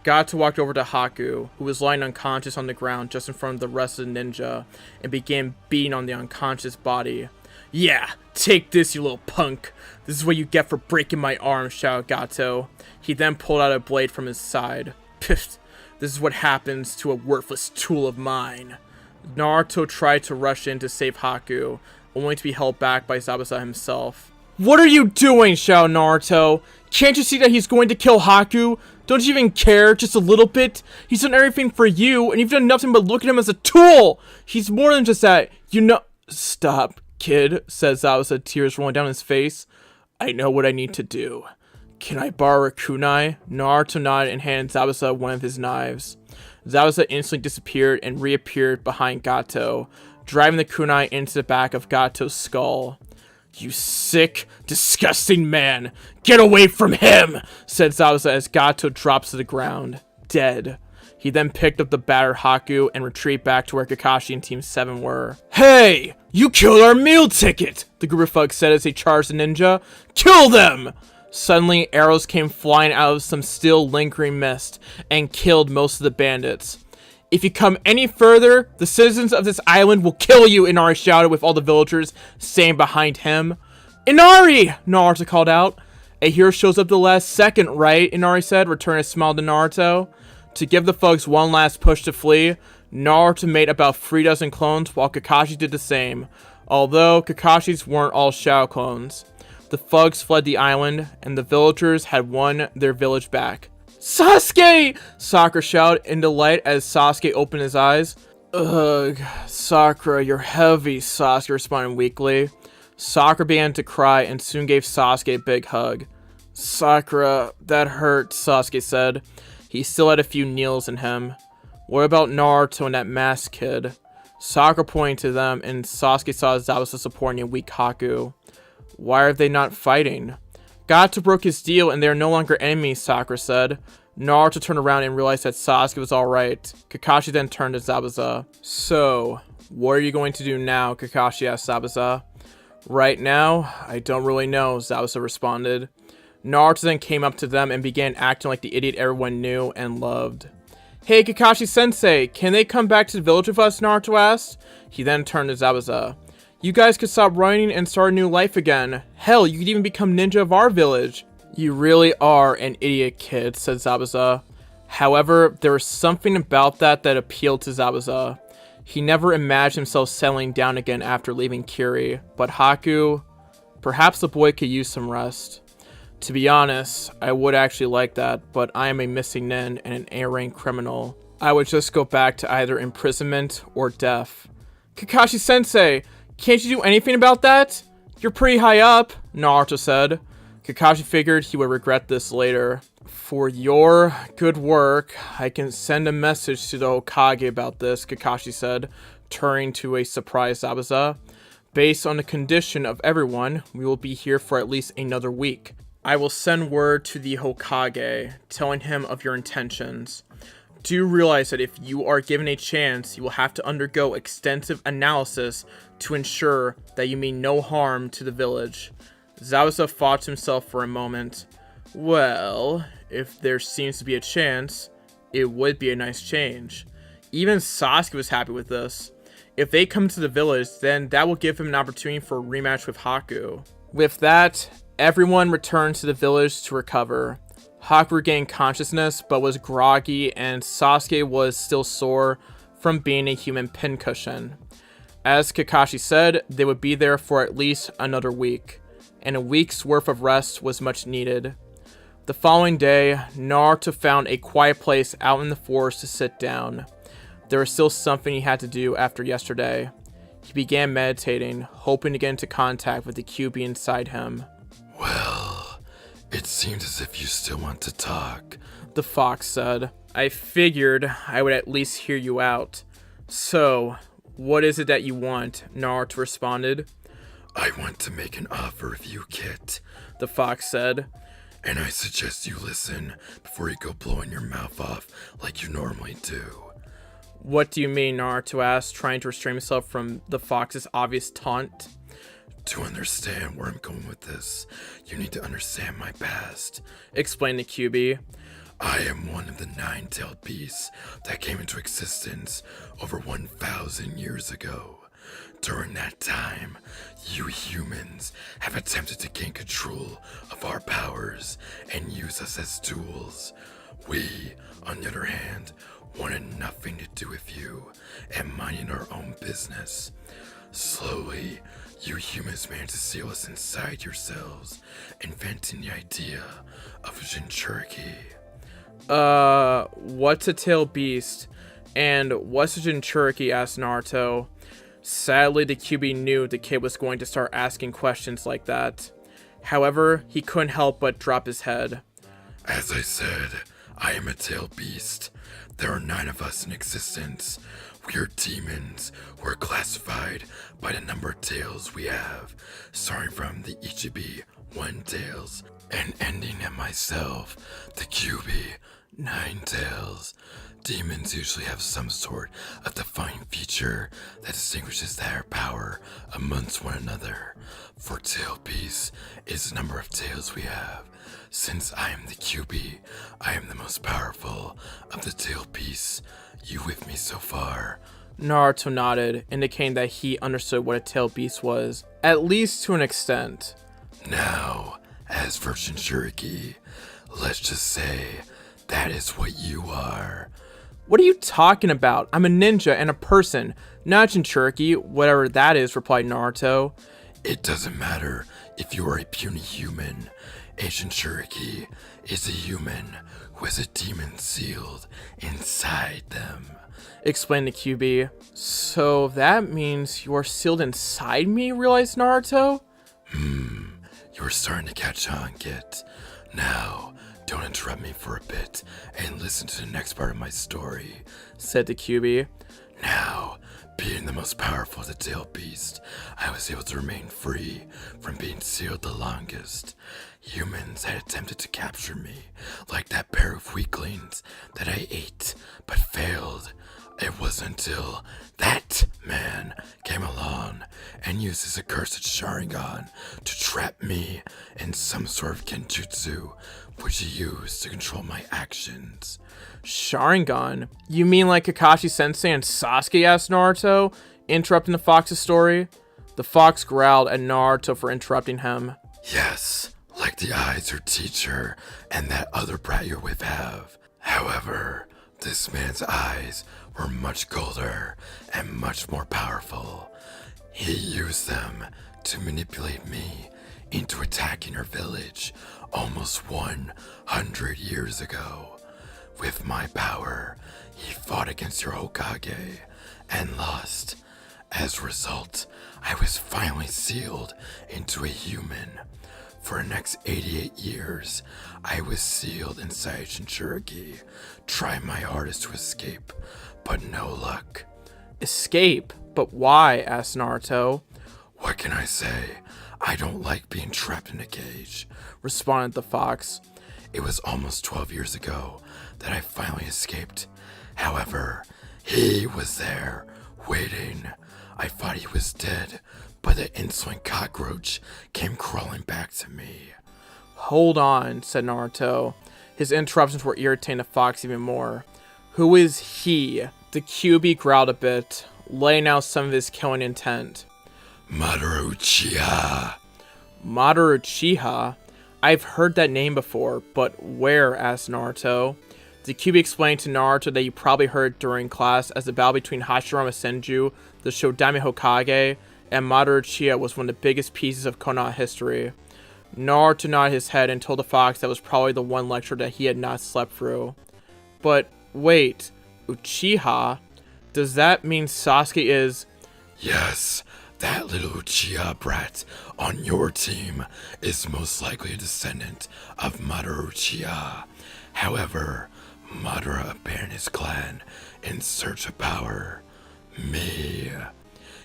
Gato walked over to Haku, who was lying unconscious on the ground just in front of the rest of the ninja, and began beating on the unconscious body. Yeah, take this, you little punk. This is what you get for breaking my arm, shouted Gato. He then pulled out a blade from his side. Pfft, this is what happens to a worthless tool of mine. Naruto tried to rush in to save Haku, only to be held back by Zabuza himself. What are you doing, shouted Naruto? Can't you see that he's going to kill Haku? Don't you even care, just a little bit? He's done everything for you, and you've done nothing but look at him as a tool! He's more than just that, you know— Stop, kid, said Zabuza, tears rolling down his face. I know what I need to do. Can I borrow a kunai? Naruto nodded and handed Zabuza one of his knives. Zabuza instantly disappeared and reappeared behind Gato, driving the kunai into the back of Gato's skull. You sick, disgusting man! Get away from him! Said Zabuza as Gato drops to the ground, dead. He then picked up the battered Haku and retreated back to where Kakashi and Team 7 were. Hey! You killed our meal ticket! The group of thugs said as they charged the ninja. Kill them! Suddenly, arrows came flying out of some still lingering mist and killed most of the bandits. If you come any further, the citizens of this island will kill you, Inari shouted with all the villagers staying behind him. Inari! Naruto called out. A hero shows up the last second, right? Inari said, returning a smile to Naruto. To give the thugs one last push to flee, Naruto made about 3 dozen clones while Kakashi did the same, although Kakashi's weren't all Shadow clones. The thugs fled the island, and the villagers had won their village back. Sasuke! Sakura shouted in delight as Sasuke opened his eyes. Ugh, Sakura, you're heavy, Sasuke responded weakly. Sakura began to cry and soon gave Sasuke a big hug. Sakura, that hurt, Sasuke said. He still had a few needles in him. What about Naruto and that masked kid? Sakura pointed to them, and Sasuke saw Zabuza supporting a weak Haku. Why are they not fighting? Gato broke his deal and they are no longer enemies, Sakura said. Naruto turned around and realized that Sasuke was alright. Kakashi then turned to Zabuza. So, what are you going to do now? Kakashi asked Zabuza. Right now, I don't really know, Zabuza responded. Naruto then came up to them and began acting like the idiot everyone knew and loved. Hey Kakashi-sensei, can they come back to the village with us? Naruto asked. He then turned to Zabuza. You guys could stop running and start a new life again. Hell, you could even become ninja of our village. You really are an idiot, kid, said Zabuza. However, there was something about that appealed to Zabuza. He never imagined himself settling down again after leaving Kiri, but Haku, perhaps the boy could use some rest. To be honest, I would actually like that, but I am a missing nin and an A-rank criminal. I would just go back to either imprisonment or death. Kakashi-sensei, can't you do anything about that? You're pretty high up, Naruto said. Kakashi figured he would regret this later. For your good work, I can send a message to the Hokage about this, Kakashi said, turning to a surprised Zabuza. Based on the condition of everyone, we will be here for at least another week. I will send word to the Hokage, telling him of your intentions. Do realize that if you are given a chance, you will have to undergo extensive analysis to ensure that you mean no harm to the village. Zabuza thought to himself for a moment. Well, if there seems to be a chance, it would be a nice change. Even Sasuke was happy with this. If they come to the village, then that will give him an opportunity for a rematch with Haku. With that, everyone returned to the village to recover. Haku regained consciousness but was groggy, and Sasuke was still sore from being a human pincushion. As Kakashi said, they would be there for at least another week, and a week's worth of rest was much needed. The following day, Naruto found a quiet place out in the forest to sit down. There was still something he had to do after yesterday. He began meditating, hoping to get into contact with the QB inside him. Well, it seems as if you still want to talk, the fox said. I figured I would at least hear you out. So, what is it that you want? Naruto responded. I want to make an offer of you, Kit, the fox said. And I suggest you listen before you go blowing your mouth off like you normally do. What do you mean? Naruto asked, trying to restrain himself from the fox's obvious taunt. To understand where I'm going with this, you need to understand my past, explained the QB. I am one of the 9-tailed beasts that came into existence over 1,000 years ago. During that time, you humans have attempted to gain control of our powers and use us as tools. We, on the other hand, wanted nothing to do with you and minding our own business. Slowly, you humans managed to seal us inside yourselves, inventing the idea of a Jinchuriki. What's a tail beast? And what's a Jinchuriki? Asked Naruto. Sadly, the QB knew the kid was going to start asking questions like that. However, he couldn't help but drop his head. As I said, I am a tail beast. There are 9 of us in existence. We are demons who are classified by the number of tails we have, starting from the Ichibi 1 tails and ending at myself, the QB 9 tails. Demons usually have some sort of defining feature that distinguishes their power amongst one another. For tail beasts is the number of tails we have. Since I am the QB, I am the most powerful of the tail beasts. You with me so far? Naruto nodded, indicating that he understood what a tail beast was, at least to an extent. Now, as for Jinchuriki, let's just say that is what you are. What are you talking about? I'm a ninja and a person, not Jinchuriki, whatever that is, replied Naruto. It doesn't matter if you are a puny human. A Jinchuriki is a human who has a demon sealed inside them, explained the QB. So that means you are sealed inside me, realized Naruto? You're starting to catch on, Kit. Now, don't interrupt me for a bit and listen to the next part of my story, said the QB. Now, being the most powerful of the tail beast, I was able to remain free from being sealed the longest. Humans had attempted to capture me, like that pair of weaklings that I ate, but failed. It wasn't until that man came along and used his accursed Sharingan to trap me in some sort of genjutsu, which he used to control my actions. Sharingan? You mean like Kakashi Sensei and Sasuke? Asked Naruto, interrupting the fox's story. The fox growled at Naruto for interrupting him. Yes, like the eyes your teacher and that other brat you're with have. However, this man's eyes were much colder and much more powerful. He used them to manipulate me into attacking our village almost 100 years ago. With my power, he fought against your Hokage and lost. As a result, I was finally sealed into a human. For the next 88 years, I was sealed inside Jinchuriki, trying my hardest to escape, but no luck. Escape? But why? Asked Naruto. What can I say? I don't like being trapped in a cage, responded the fox. It was almost 12 years ago that I finally escaped. However, he was there, waiting. I thought he was dead, but the insolent cockroach came crawling back to me. Hold on, said Naruto. His interruptions were irritating the fox even more. Who is he? The QB growled a bit, laying out some of his killing intent. Madara Uchiha. Madara Uchiha? I've heard that name before, but where? Asked Naruto. The QB explained to Naruto that you probably heard during class as the battle between Hashirama Senju, the Shodaime Hokage, and Madara Uchiha was one of the biggest pieces of Konoha history. Naruto nodded his head and told the fox that was probably the one lecture that he had not slept through. But wait, Uchiha? Does that mean Sasuke is... Yes, that little Uchiha brat on your team is most likely a descendant of Madara Uchiha. However, Madara abandoned his clan in search of power. Me.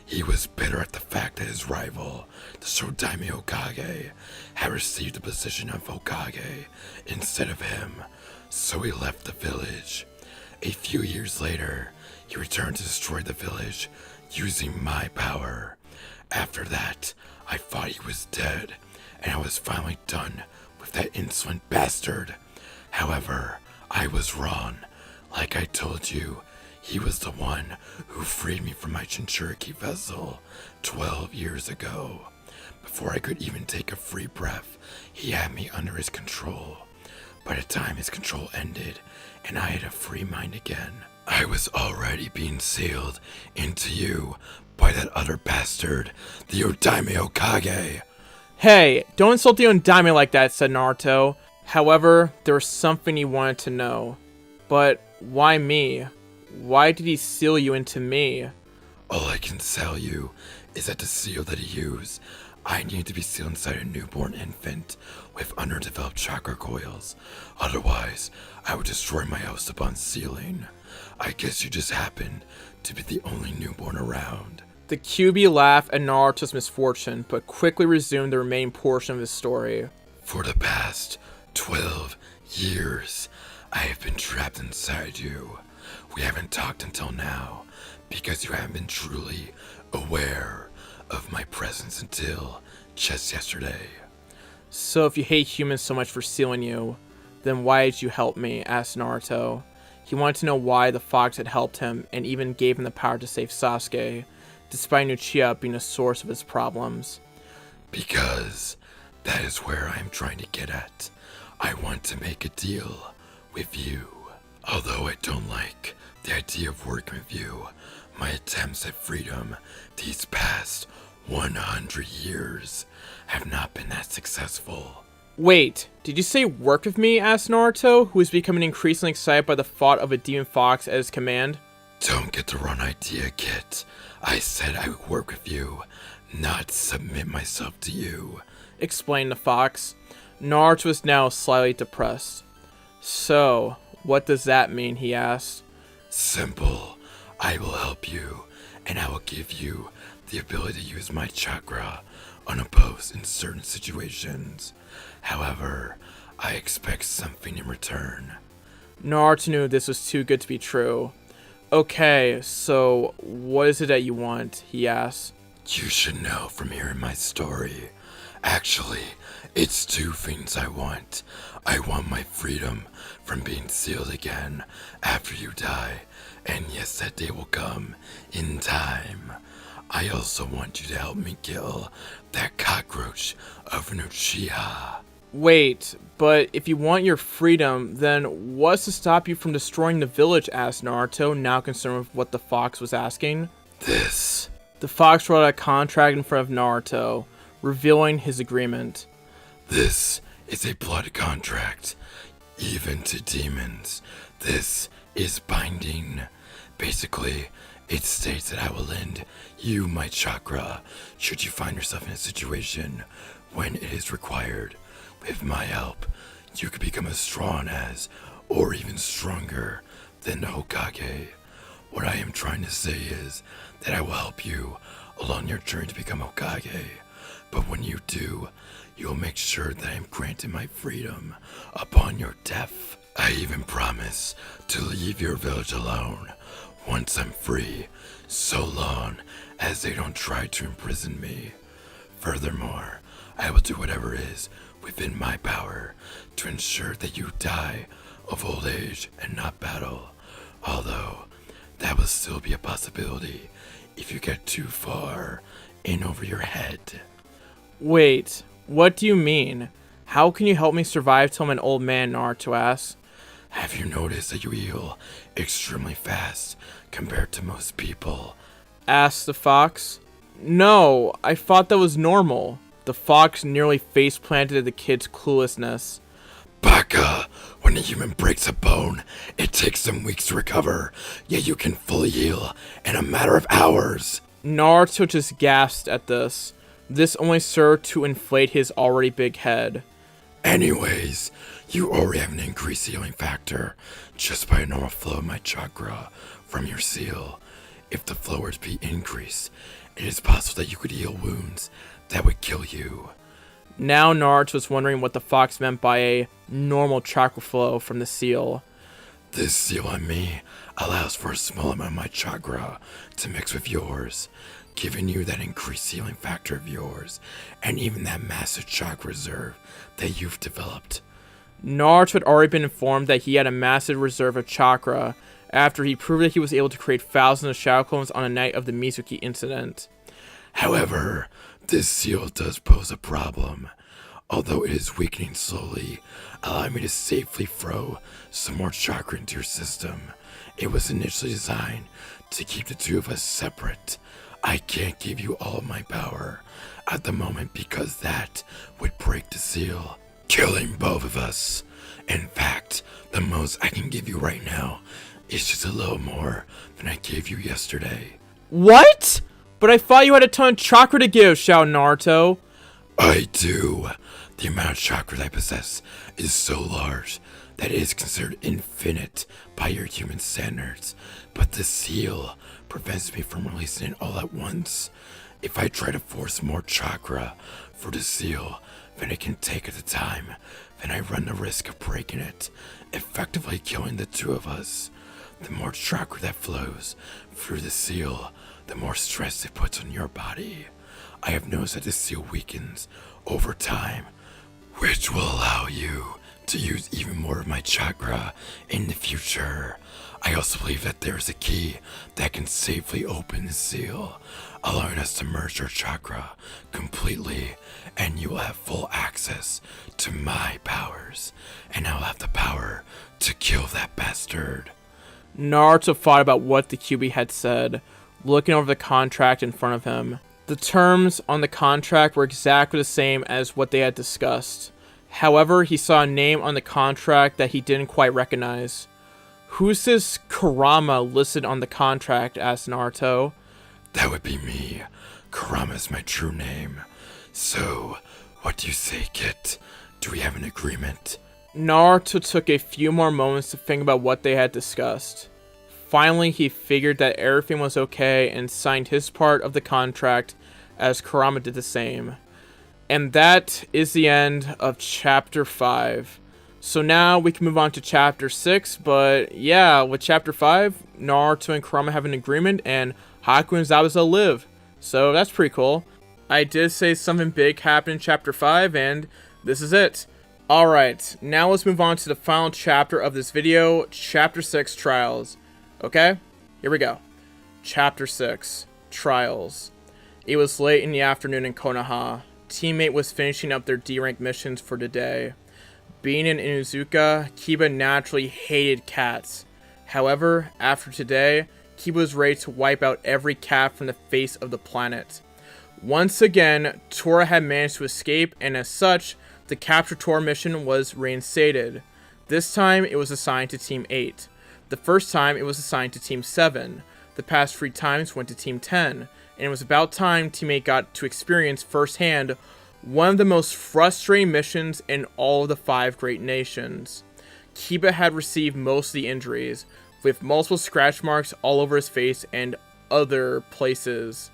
He was bitter at the fact that his rival, the Shodaime Hokage, had received the position of Hokage instead of him, so he left the village. A few years later, he returned to destroy the village using my power. After that, I thought he was dead, and I was finally done with that insolent bastard. However, I was wrong. Like I told you, he was the one who freed me from my Jinchuriki vessel 12 years ago. Before I could even take a free breath, he had me under his control. By the time his control ended, and I had a free mind again, I was already being sealed into you by that other bastard, the Shodaime Hokage. Hey, don't insult the Undaime like that, said Naruto. However, there was something he wanted to know. But why me? Why did he seal you into me? All I can tell you is that the seal that he used, I need to be sealed inside a newborn infant with underdeveloped chakra coils. Otherwise, I would destroy my house upon sealing. I guess you just happen to be the only newborn around. The QB laughed at Naruto's misfortune, but quickly resumed the remaining portion of his story. For the past 12 years, I have been trapped inside you. We haven't talked until now, because you haven't been truly aware of my presence until just yesterday. So if you hate humans so much for sealing you, then why did you help me? Asked Naruto. He wanted to know why the fox had helped him and even gave him the power to save Sasuke, despite Uchiha being a source of his problems. Because that is where I am trying to get at. I want to make a deal with you. Although I don't like the idea of working with you, my attempts at freedom these past 100 years have not been that successful. Wait, did you say work with me? Asked Naruto, who was becoming increasingly excited by the thought of a demon fox at his command. Don't get the wrong idea, kid. I said I would work with you, not submit myself to you, explained the fox. Naruto was now slightly depressed. So, what does that mean? He asked. Simple. I will help you, and I will give you the ability to use my chakra unopposed in certain situations. However, I expect something in return. Naruto knew this was too good to be true. Okay, so what is it that you want? He asked. You should know from hearing my story. Actually, it's two things I want. I want my freedom from being sealed again after you die, and yes, that day will come in time. I also want you to help me kill that cockroach of an Uchiha. Wait, but if you want your freedom, then what's to stop you from destroying the village? Asked Naruto, now concerned with what the fox was asking. This. The fox wrote out a contract in front of Naruto, revealing his agreement. This is a blood contract. Even to demons, this is binding. Basically, it states that I will lend you my chakra should you find yourself in a situation when it is required. With my help, you could become as strong as, or even stronger than the Hokage. What I am trying to say is that I will help you along your journey to become Hokage. But when you do, you'll make sure that I am granted my freedom upon your death. I even promise to leave your village alone once I'm free, so long as they don't try to imprison me. Furthermore, I will do whatever is within my power to ensure that you die of old age and not battle, although that will still be a possibility if you get too far in over your head. Wait, what do you mean? How can you help me survive till I'm an old man? Naruto asked. Have you noticed that you heal extremely fast compared to most people? Asked the fox. No, I thought that was normal. The fox nearly face-planted at the kid's cluelessness. Baka! When a human breaks a bone, it takes some weeks to recover, yet you can fully heal in a matter of hours. Naruto just gasped at this. This only served to inflate his already big head. Anyways, you already have an increased healing factor just by a normal flow of my chakra from your seal. If the flow were to be increased, it is possible that you could heal wounds that would kill you. Now Naruto was wondering what the fox meant by a normal chakra flow from the seal. This seal on me allows for a small amount of my chakra to mix with yours, giving you that increased healing factor of yours, and even that massive chakra reserve that you've developed. Naruto had already been informed that he had a massive reserve of chakra after he proved that he was able to create thousands of shadow clones on the night of the Mizuki incident. However, this seal does pose a problem. Although it is weakening slowly, allow me to safely throw some more chakra into your system. It was initially designed to keep the two of us separate. I can't give you all of my power at the moment because that would break the seal, killing both of us. In fact, the most I can give you right now is just a little more than I gave you yesterday. What? But I thought you had a ton of chakra to give, shouted Naruto. I do. The amount of chakra that I possess is so large that it is considered infinite by your human standards, but the seal prevents me from releasing it all at once. If I try to force more chakra for the seal than it can take at the time, then I run the risk of breaking it, effectively killing the two of us. The more chakra that flows through the seal, the more stress it puts on your body. I have noticed that the seal weakens over time, which will allow you to use even more of my chakra in the future. I also believe that there is a key that can safely open the seal, allowing us to merge our chakra completely, and you will have full access to my powers, and I'll have the power to kill that bastard. Naruto thought about what the QB had said, looking over the contract in front of him. The terms on the contract were exactly the same as what they had discussed. However, he saw a name on the contract that he didn't quite recognize. "Who's this Kurama listed on the contract?" asked Naruto. That would be me. Kurama is my true name. So, what do you say, Kit? Do we have an agreement? Naruto took a few more moments to think about what they had discussed. Finally, he figured that everything was okay and signed his part of the contract as Kurama did the same. And that is the end of Chapter 5. So now we can move on to Chapter 6, but yeah, with Chapter 5, Naruto and Kurama have an agreement and Haku and Zabuza live. So that's pretty cool. I did say something big happened in Chapter 5, and this is it. Alright, now let's move on to the final chapter of this video, Chapter 6, Trials. Okay, here we go. Chapter 6, Trials. It was late in the afternoon in Konoha. Teammate was finishing up their D-rank missions for the day. Being in Inuzuka, Kiba naturally hated cats. However, after today, Kiba was ready to wipe out every cat from the face of the planet. Once again, Tora had managed to escape, and as such, the Capture Tora mission was reinstated. This time, it was assigned to Team 8. The first time, it was assigned to Team 7. The past 3 times went to Team 10. And it was about time Team 8 got to experience firsthand one of the most frustrating missions in all of the 5 great nations. Kiba had received most of the injuries, with multiple scratch marks all over his face and other places.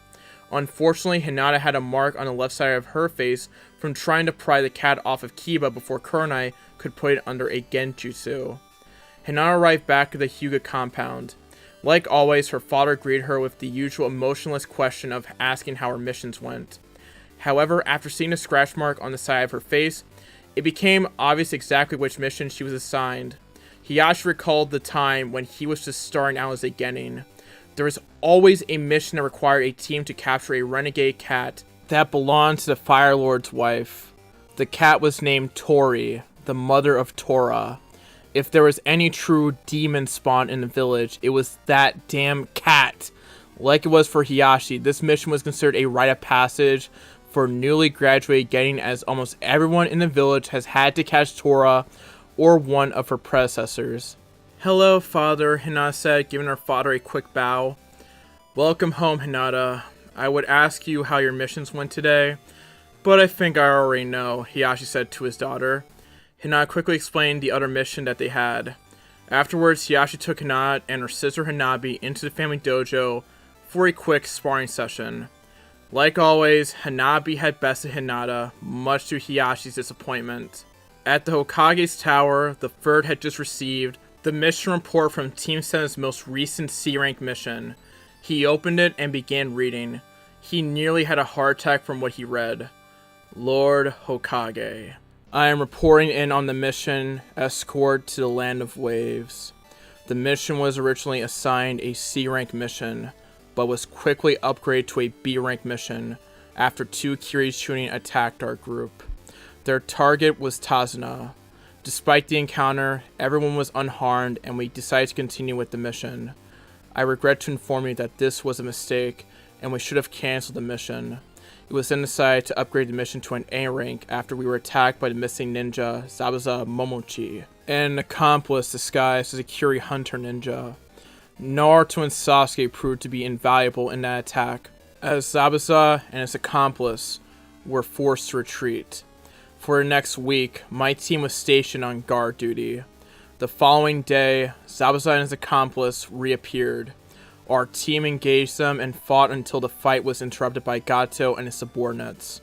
Unfortunately, Hinata had a mark on the left side of her face from trying to pry the cat off of Kiba before Kurenai could put it under a genjutsu. Hinata arrived back at the Hyuga compound. Like always, her father greeted her with the usual emotionless question of asking how her missions went. However, after seeing a scratch mark on the side of her face, it became obvious exactly which mission she was assigned. Hiyashi recalled the time when he was just starting out as a genin. There was always a mission that required a team to capture a renegade cat that belonged to the Fire Lord's wife. The cat was named Tori, the mother of Tora. If there was any true demon spawn in the village, it was that damn cat. Like it was for Hiyashi, this mission was considered a rite of passage for newly graduated genin, as almost everyone in the village has had to catch Tora or one of her predecessors. "Hello, father," Hinata said, giving her father a quick bow. "Welcome home, Hinata. I would ask you how your missions went today, but I think I already know, Hiyashi said to his daughter. Hinata quickly explained the other mission that they had. Afterwards, Hiyashi took Hinata and her sister Hanabi into the family dojo for a quick sparring session. Like always, Hanabi had bested Hinata, much to Hiyashi's disappointment. At the Hokage's tower, the third had just received the mission report from Team 7's most recent C-rank mission. He opened it and began reading. He nearly had a heart attack from what he read. Lord Hokage, I am reporting in on the mission Escort to the Land of Waves. The mission was originally assigned a C-rank mission, but was quickly upgraded to a B-rank mission after 2 Kiri Chunin attacked our group. Their target was Tazuna. Despite the encounter, everyone was unharmed and we decided to continue with the mission. I regret to inform you that this was a mistake and we should have cancelled the mission. It was then decided to upgrade the mission to an A rank after we were attacked by the missing ninja Zabuza Momochi, an accomplice disguised as a Kiri Hunter ninja. Naruto and Sasuke proved to be invaluable in that attack, as Zabuza and his accomplice were forced to retreat. For the next week, my team was stationed on guard duty. The following day, Zabuza and his accomplice reappeared. Our team engaged them and fought until the fight was interrupted by Gato and his subordinates.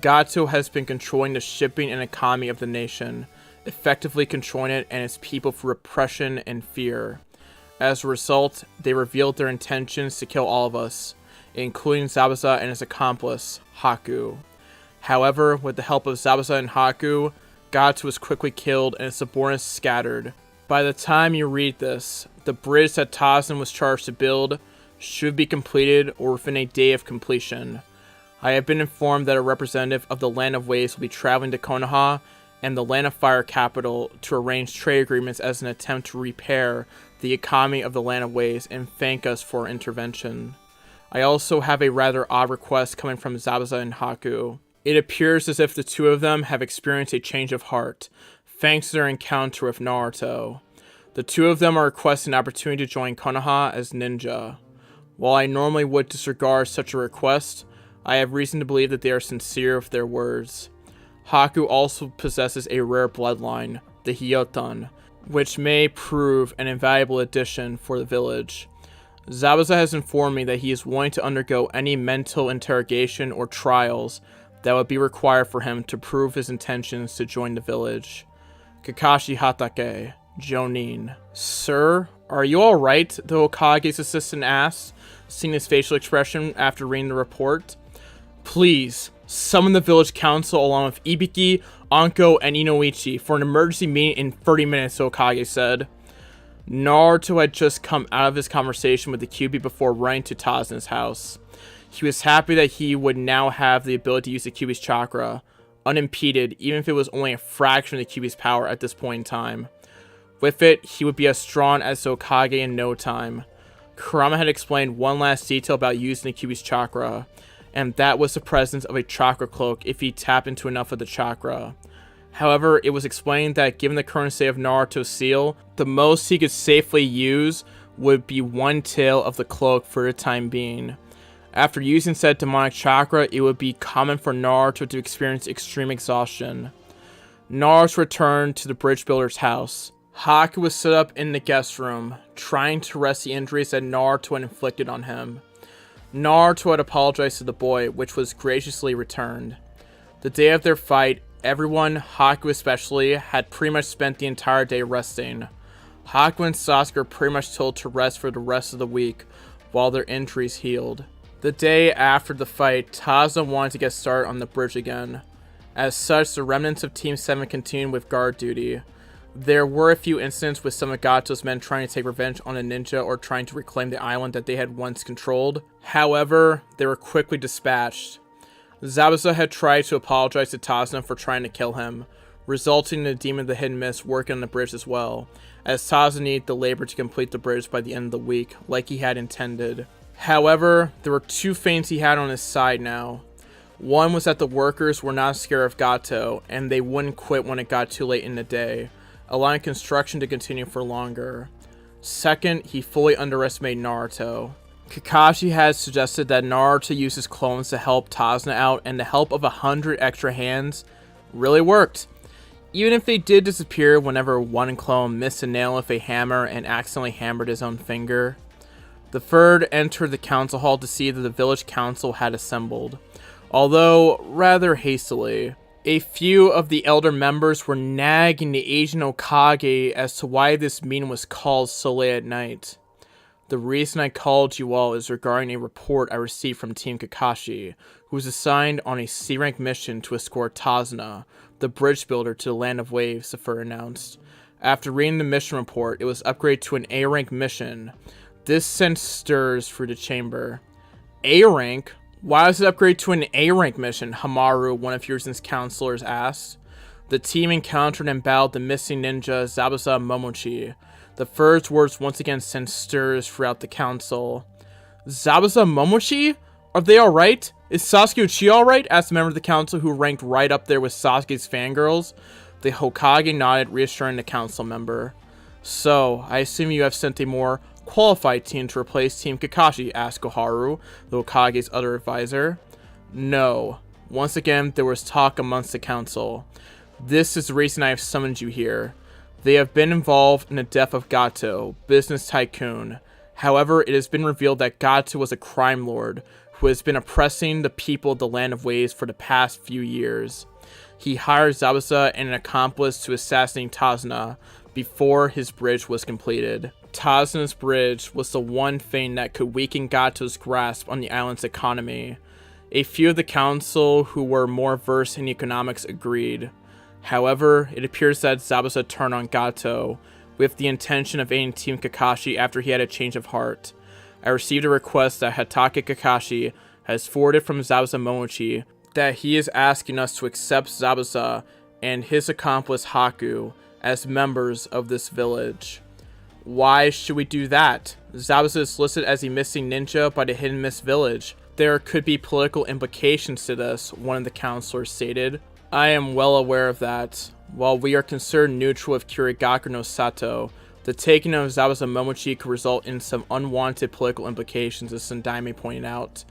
Gato has been controlling the shipping and economy of the nation, effectively controlling it and its people through repression and fear. As a result, they revealed their intentions to kill all of us, including Zabuza and his accomplice, Haku. However, with the help of Zabuza and Haku, Gato was quickly killed and his subordinates scattered. By the time you read this, the bridge that Tazan was charged to build should be completed or within a day of completion. I have been informed that a representative of the Land of Waves will be traveling to Konoha and the Land of Fire capital to arrange trade agreements as an attempt to repair the economy of the Land of Waves and thank us for our intervention. I also have a rather odd request coming from Zabuza and Haku. It appears as if the two of them have experienced a change of heart, thanks to their encounter with Naruto. The two of them are requesting an opportunity to join Konoha as ninja. While I normally would disregard such a request, I have reason to believe that they are sincere with their words. Haku also possesses a rare bloodline, the Hyotan, which may prove an invaluable addition for the village. Zabuza has informed me that he is willing to undergo any mental interrogation or trials that would be required for him to prove his intentions to join the village. Kakashi Hatake, Jonin. Sir, are you alright? The Hokage's assistant asked, seeing his facial expression after reading the report. Please, summon the village council along with Ibiki, Anko, and Inoichi for an emergency meeting in 30 minutes, the Hokage said. Naruto had just come out of his conversation with the Kyuubi before running to Tazan's house. He was happy that he would now have the ability to use the Kyuubi's chakra, unimpeded, even if it was only a fraction of the Kyuubi's power at this point in time. With it, he would be as strong as the Hokage in no time. Kurama had explained one last detail about using the Kyuubi's chakra, and that was the presence of a chakra cloak if he tapped into enough of the chakra. However, it was explained that given the current state of Naruto's seal, the most he could safely use would be one tail of the cloak for the time being. After using said demonic chakra, it would be common for Naruto to experience extreme exhaustion. Naruto returned to the bridge builder's house. Haku was set up in the guest room, trying to rest the injuries that Naruto had inflicted on him. Naruto had apologized to the boy, which was graciously returned. The day of their fight, everyone, Haku especially, had pretty much spent the entire day resting. Haku and Sasuke were pretty much told to rest for the rest of the week, while their injuries healed. The day after the fight, Tazan wanted to get started on the bridge again. As such, the remnants of Team 7 continued with guard duty. There were a few incidents with some of Gato's men trying to take revenge on a ninja or trying to reclaim the island that they had once controlled. However, they were quickly dispatched. Zabuza had tried to apologize to Tazan for trying to kill him, resulting in the Demon of the Hidden Mist working on the bridge as well, as Tazan needed the labor to complete the bridge by the end of the week, like he had intended. However, there were two things he had on his side now. One was that the workers were not scared of Gato, and they wouldn't quit when it got too late in the day, allowing construction to continue for longer. Second, he fully underestimated Naruto. Kakashi had suggested that Naruto use his clones to help Tazuna out, and the help of 100 extra hands really worked. Even if they did disappear whenever one clone missed a nail with a hammer and accidentally hammered his own finger. The third entered the council hall to see that the village council had assembled, although rather hastily. A few of the elder members were nagging the Asian Hokage as to why this meeting was called so late at night. The reason I called you all is regarding a report I received from Team Kakashi, who was assigned on a C-rank mission to escort Tazuna, the bridge builder, to the Land of Waves, the Fur announced. After reading the mission report, it was upgraded to an A-rank mission. This sent stirs through the chamber. A-rank? Why was it upgraded to an A-rank mission? Hamaru, one of Hiruzen's counselors, asked. The team encountered and battled the missing ninja Zabuza Momochi. The first words once again sent stirs throughout the council. Zabuza Momochi? Are they alright? Is Sasuke Uchiha alright? Asked a member of the council who ranked right up there with Sasuke's fangirls. The Hokage nodded, reassuring the council member. So, I assume you have sent a more qualified team to replace Team Kakashi, asked Koharu, the Hokage's other advisor. No. Once again, there was talk amongst the council. This is the reason I have summoned you here. They have been involved in the death of Gato, business tycoon. However, it has been revealed that Gato was a crime lord who has been oppressing the people of the Land of Waves for the past few years. He hired Zabuza and an accomplice to assassinate Tazuna before his bridge was completed. Tazuna's bridge was the one thing that could weaken Gato's grasp on the island's economy. A few of the council who were more versed in economics agreed. However, it appears that Zabuza turned on Gato with the intention of aiding Team Kakashi after he had a change of heart. I received a request that Hatake Kakashi has forwarded from Zabuza Momochi that he is asking us to accept Zabuza and his accomplice Haku as members of this village. Why should we do that? Zabuza is listed as a missing ninja by the Hidden Mist village. There could be political implications to this, one of the counselors stated. I am well aware of that. While we are considered neutral with Kirigaku no Sato, the taking of Zabuza Momochi could result in some unwanted political implications, as Sandaime pointed out.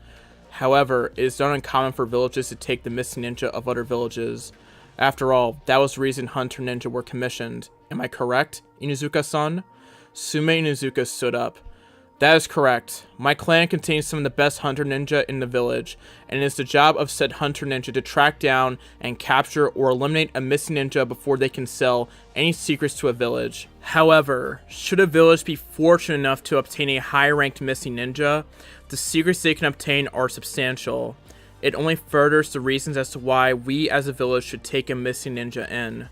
However, it is not uncommon for villages to take the missing ninja of other villages. After all, that was the reason Hunter Ninja were commissioned. Am I correct, Inuzuka-san? Sume Inuzuka stood up. That is correct. My clan contains some of the best hunter ninja in the village, and it is the job of said hunter ninja to track down and capture or eliminate a missing ninja before they can sell any secrets to a village. However, should a village be fortunate enough to obtain a high-ranked missing ninja, the secrets they can obtain are substantial. It only furthers the reasons as to why we as a village should take a missing ninja in.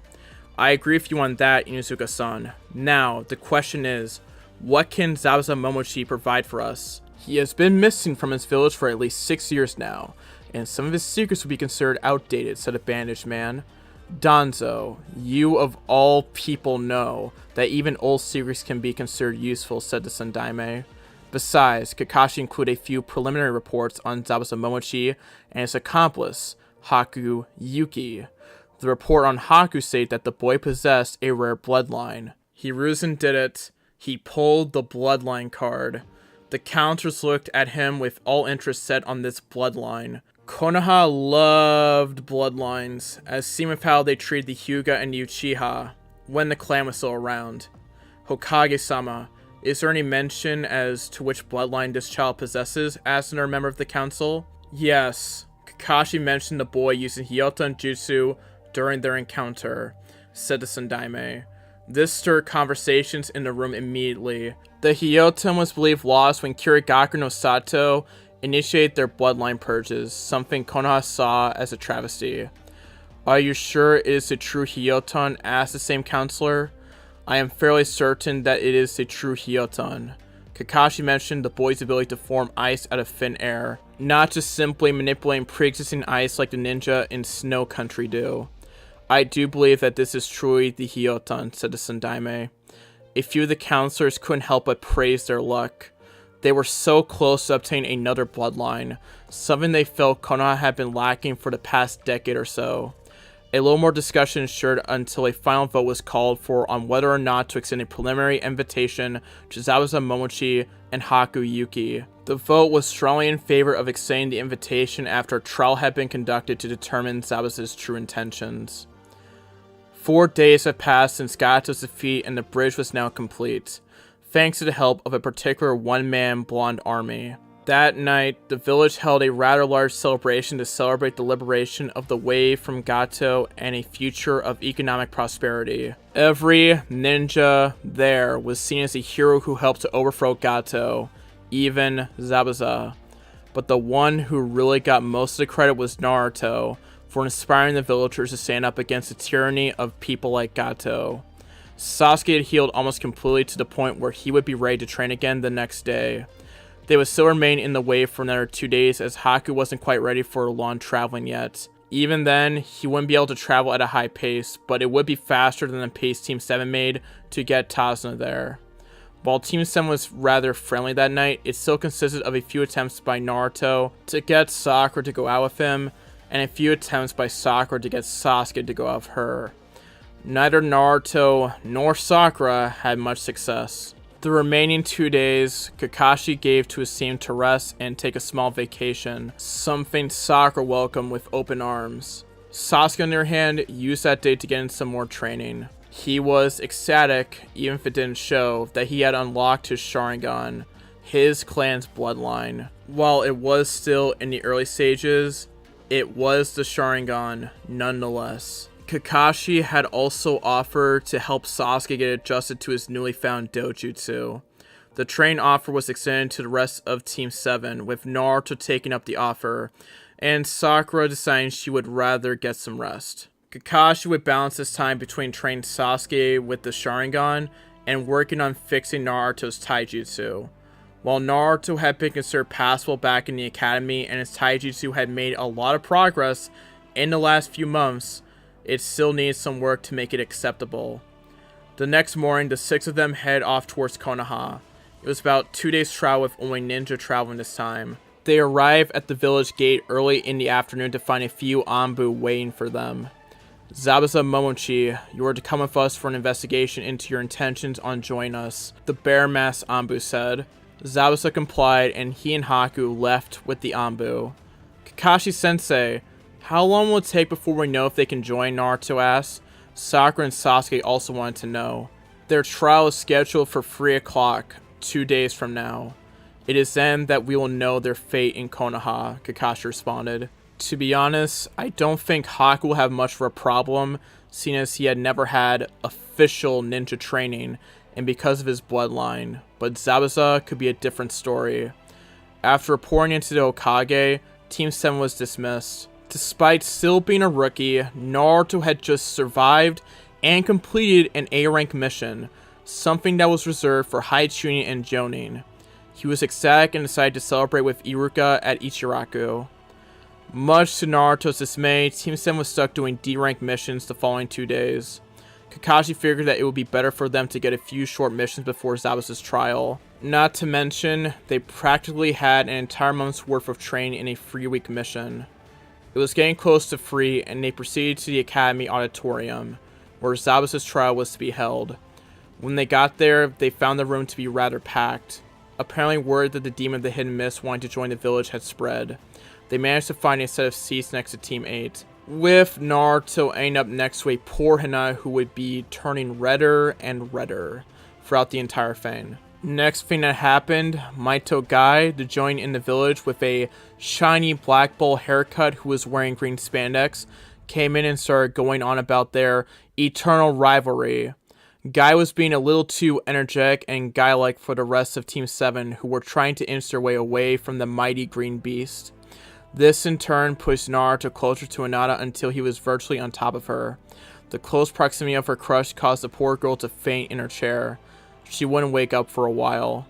I agree with you on that, Inuzuka-san. Now, the question is, what can Zabuza Momochi provide for us? He has been missing from his village for at least 6 years now, and some of his secrets would be considered outdated, said a bandaged man. Danzo, you of all people know that even old secrets can be considered useful, said the Sandaime. Besides, Kakashi included a few preliminary reports on Zabuza Momochi and his accomplice, Haku Yuki. The report on Haku stated that the boy possessed a rare bloodline. Hiruzen did it. He pulled the bloodline card. The counters looked at him with all interest set on this bloodline. Konoha loved bloodlines, as seen with how they treated the Hyuga and the Uchiha when the clan was still around. Hokage-sama, is there any mention as to which bloodline this child possesses? Asked another member of the council. Yes, Kakashi mentioned the boy using Hyoton Jutsu during their encounter, said the Sandaime. This stirred conversations in the room immediately. The Hyoton was believed lost when Kirigaku no Sato initiated their bloodline purges, something Konoha saw as a travesty. Are you sure it is the true Hyoton? Asked the same counselor. I am fairly certain that it is the true Hyoton. Kakashi mentioned the boy's ability to form ice out of thin air, not just simply manipulating pre-existing ice like the ninja in Snow Country do. I do believe that this is truly the Hyoton, said the Sandaime. A few of the counselors couldn't help but praise their luck. They were so close to obtaining another bloodline, something they felt Konoha had been lacking for the past decade or so. A little more discussion ensued until a final vote was called for on whether or not to extend a preliminary invitation to Zabuza Momochi and Haku Yuki. The vote was strongly in favor of extending the invitation after a trial had been conducted to determine Zabuza's true intentions. 4 days had passed since Gato's defeat and the bridge was now complete, thanks to the help of a particular one-man blonde army. That night, the village held a rather large celebration to celebrate the liberation of the way from Gato and a future of economic prosperity. Every ninja there was seen as a hero who helped to overthrow Gato, even Zabuza. But the one who really got most of the credit was Naruto for inspiring the villagers to stand up against the tyranny of people like Gato. Sasuke had healed almost completely to the point where he would be ready to train again the next day. They would still remain in the way for another 2 days as Haku wasn't quite ready for long traveling yet. Even then, he wouldn't be able to travel at a high pace, but it would be faster than the pace Team 7 made to get Tazuna there. While Team 7 was rather friendly that night, it still consisted of a few attempts by Naruto to get Sakura to go out with him, and a few attempts by Sakura to get Sasuke to go out with her. Neither Naruto nor Sakura had much success. The remaining 2 days, Kakashi gave to his team to rest and take a small vacation, something Sakura welcomed with open arms. Sasuke, on the other hand, used that day to get in some more training. He was ecstatic, even if it didn't show, that he had unlocked his Sharingan, his clan's bloodline. While it was still in the early stages, it was the Sharingan nonetheless. Kakashi had also offered to help Sasuke get adjusted to his newly found dojutsu. The train offer was extended to the rest of Team 7, with Naruto taking up the offer, and Sakura deciding she would rather get some rest. Kakashi would balance his time between training Sasuke with the Sharingan and working on fixing Naruto's taijutsu. While Naruto had been considered passable back in the academy and his taijutsu had made a lot of progress in the last few months, it still needs some work to make it acceptable. The next morning, the 6 of them head off towards Konoha. It was about 2 days travel with only ninja traveling this time. They arrive at the village gate early in the afternoon to find a few Anbu waiting for them. Zabuza Momochi, you are to come with us for an investigation into your intentions on joining us, the bear mask Anbu said. Zabuza complied and he and Haku left with the Anbu. Kakashi-sensei, how long will it take before we know if they can join? Naruto asked. Sakura and Sasuke also wanted to know. Their trial is scheduled for 3 o'clock, 2 days from now. It is then that we will know their fate in Konoha, Kakashi responded. To be honest, I don't think Haku will have much of a problem, seeing as he had never had official ninja training, and because of his bloodline, but Zabuza could be a different story. After reporting into the Hokage, Team 7 was dismissed. Despite still being a rookie, Naruto had just survived and completed an A-rank mission, something that was reserved for high tuning and jonin. He was ecstatic and decided to celebrate with Iruka at Ichiraku. Much to Naruto's dismay, Team 7 was stuck doing D-rank missions the following 2 days. Kakashi figured that it would be better for them to get a few short missions before Zabuza's trial. Not to mention, they practically had an entire month's worth of training in a 3-week mission. It was getting close to 3, and they proceeded to the Academy Auditorium, where Zabuza's trial was to be held. When they got there, they found the room to be rather packed. Apparently word that the Demon of the Hidden Mist wanting to join the village had spread. They managed to find a set of seats next to Team 8, with Naruto ending up next to a poor Hinata who would be turning redder and redder throughout the entire thing. Next thing that happened, Maito Guy, the join in the village with a shiny black bowl haircut who was wearing green spandex, came in and started going on about their eternal rivalry. Guy was being a little too energetic and guy-like for the rest of Team 7 who were trying to inch their way away from the mighty green beast. This in turn pushed Naruto closer to Hinata until he was virtually on top of her. The close proximity of her crush caused the poor girl to faint in her chair. She wouldn't wake up for a while.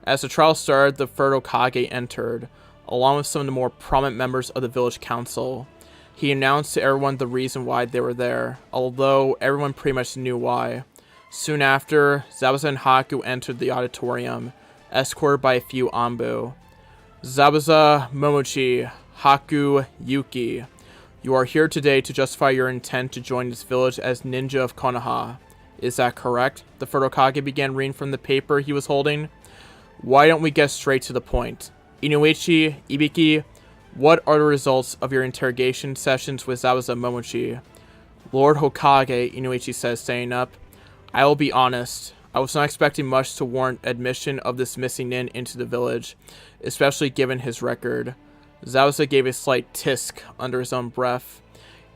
As the trial started, the third Hokage entered, along with some of the more prominent members of the village council. He announced to everyone the reason why they were there, although everyone pretty much knew why. Soon after, Zabuza and Haku entered the auditorium, escorted by a few Anbu. Zabuza, Momochi, Haku, Yuki, you are here today to justify your intent to join this village as ninja of Konoha. Is that correct? The third Hokage began reading from the paper he was holding. Why don't we get straight to the point? Inuichi, Ibiki, what are the results of your interrogation sessions with Zabuza Momochi? Lord Hokage, Inuichi says, standing up. I will be honest. I was not expecting much to warrant admission of this missing nin into the village, especially given his record. Zabuza gave a slight tisk under his own breath.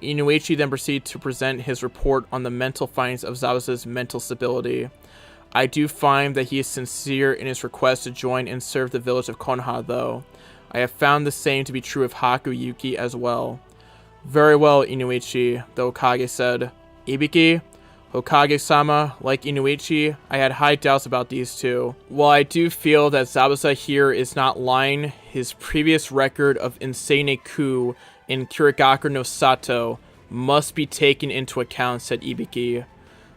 Inuichi then proceeded to present his report on the mental findings of Zabuza's mental stability. I do find that he is sincere in his request to join and serve the village of Konoha, though. I have found the same to be true of Haku Yuki as well. Very well, Inuichi, the Hokage said. Ibiki? Hokage-sama, like Inuichi, I had high doubts about these two. While I do feel that Zabuza here is not lying, his previous record of insane coup in Kirigakure no Sato must be taken into account, said Ibiki.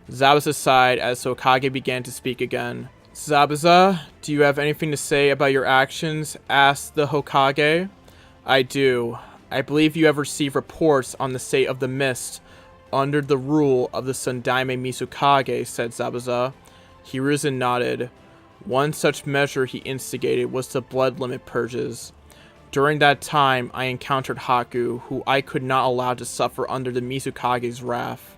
Zabuza sighed as Hokage began to speak again. Zabuza, do you have anything to say about your actions? Asked the Hokage. I do. I believe you have received reports on the state of the mist under the rule of the Sandaime Mizukage, said Zabuza. Hiruzen nodded. One such measure he instigated was the blood limit purges. During that time, I encountered Haku, who I could not allow to suffer under the Mizukage's wrath.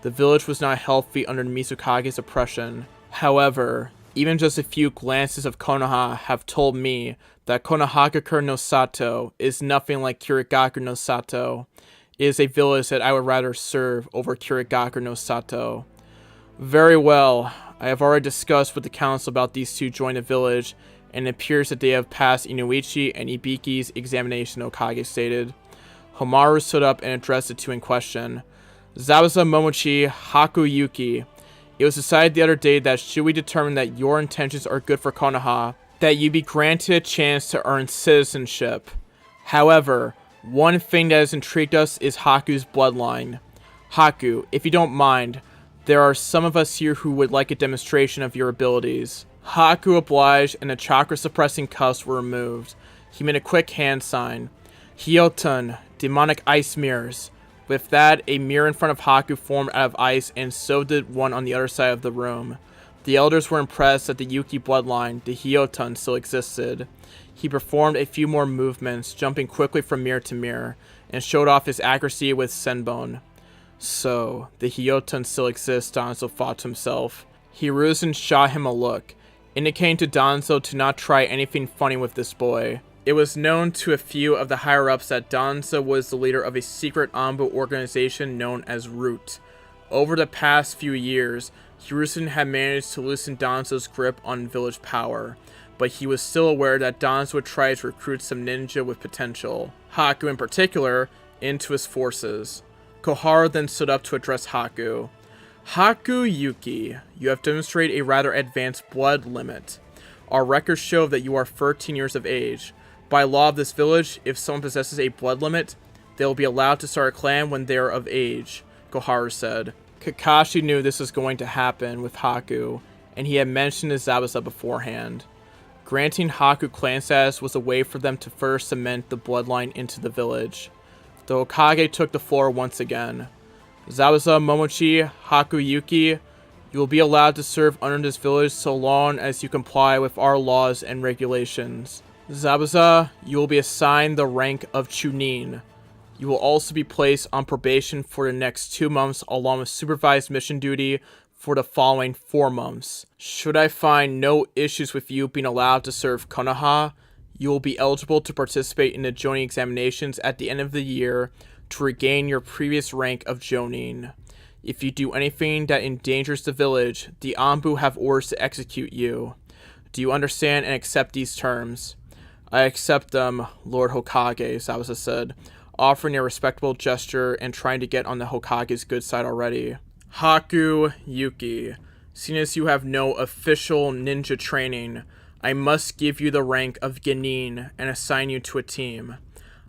The village was not healthy under the Mizukage's oppression. However, even just a few glances of Konoha have told me that Konohagakure no Sato is nothing like Kirigakure no Sato. It is a village that I would rather serve over Kirigakure no Sato. Very well. I have already discussed with the council about these two joining the village, and it appears that they have passed Inuichi and Ibiki's examination, Hokage stated. Homaru stood up and addressed the two in question. Zabuza Momochi, Haku Yuki. It was decided the other day that should we determine that your intentions are good for Konoha, that you be granted a chance to earn citizenship. However, one thing that has intrigued us is Haku's bloodline. Haku, if you don't mind, there are some of us here who would like a demonstration of your abilities. Haku obliged, and the chakra-suppressing cuffs were removed. He made a quick hand sign. Hiestant, demonic ice mirrors. With that, a mirror in front of Haku formed out of ice, and so did one on the other side of the room. The elders were impressed that the Yuki bloodline, the Hiestant, still existed. He performed a few more movements, jumping quickly from mirror to mirror, and showed off his accuracy with Senbon. So, the Hiestant still exists, Danzo thought to himself. Hiruzen shot him a look, indicating to Danzo to not try anything funny with this boy. It was known to a few of the higher-ups that Danzo was the leader of a secret Anbu organization known as Root. Over the past few years, Hiruzen had managed to loosen Danzo's grip on village power, but he was still aware that Danzo would try to recruit some ninja with potential, Haku in particular, into his forces. Koharu then stood up to address Haku. Haku Yuki, you have demonstrated a rather advanced blood limit. Our records show that you are 13 years of age. By law of this village, if someone possesses a blood limit, they will be allowed to start a clan when they are of age, Koharu said. Kakashi knew this was going to happen with Haku, and he had mentioned to Zabuza beforehand. Granting Haku clan status was a way for them to further cement the bloodline into the village. The Hokage took the floor once again. Zabuza Momochi, Haku Yuki, you will be allowed to serve under this village so long as you comply with our laws and regulations. Zabuza, you will be assigned the rank of Chunin. You will also be placed on probation for the next 2 months along with supervised mission duty for the following 4 months. Should I find no issues with you being allowed to serve Konoha, you will be eligible to participate in the Jonin examinations at the end of the year to regain your previous rank of Jonin. If you do anything that endangers the village, the Anbu have orders to execute you. Do you understand and accept these terms? I accept them, Lord Hokage, Zabuza said, offering a respectable gesture and trying to get on the Hokage's good side already. Haku Yuki, seeing as you have no official ninja training, I must give you the rank of Genin and assign you to a team.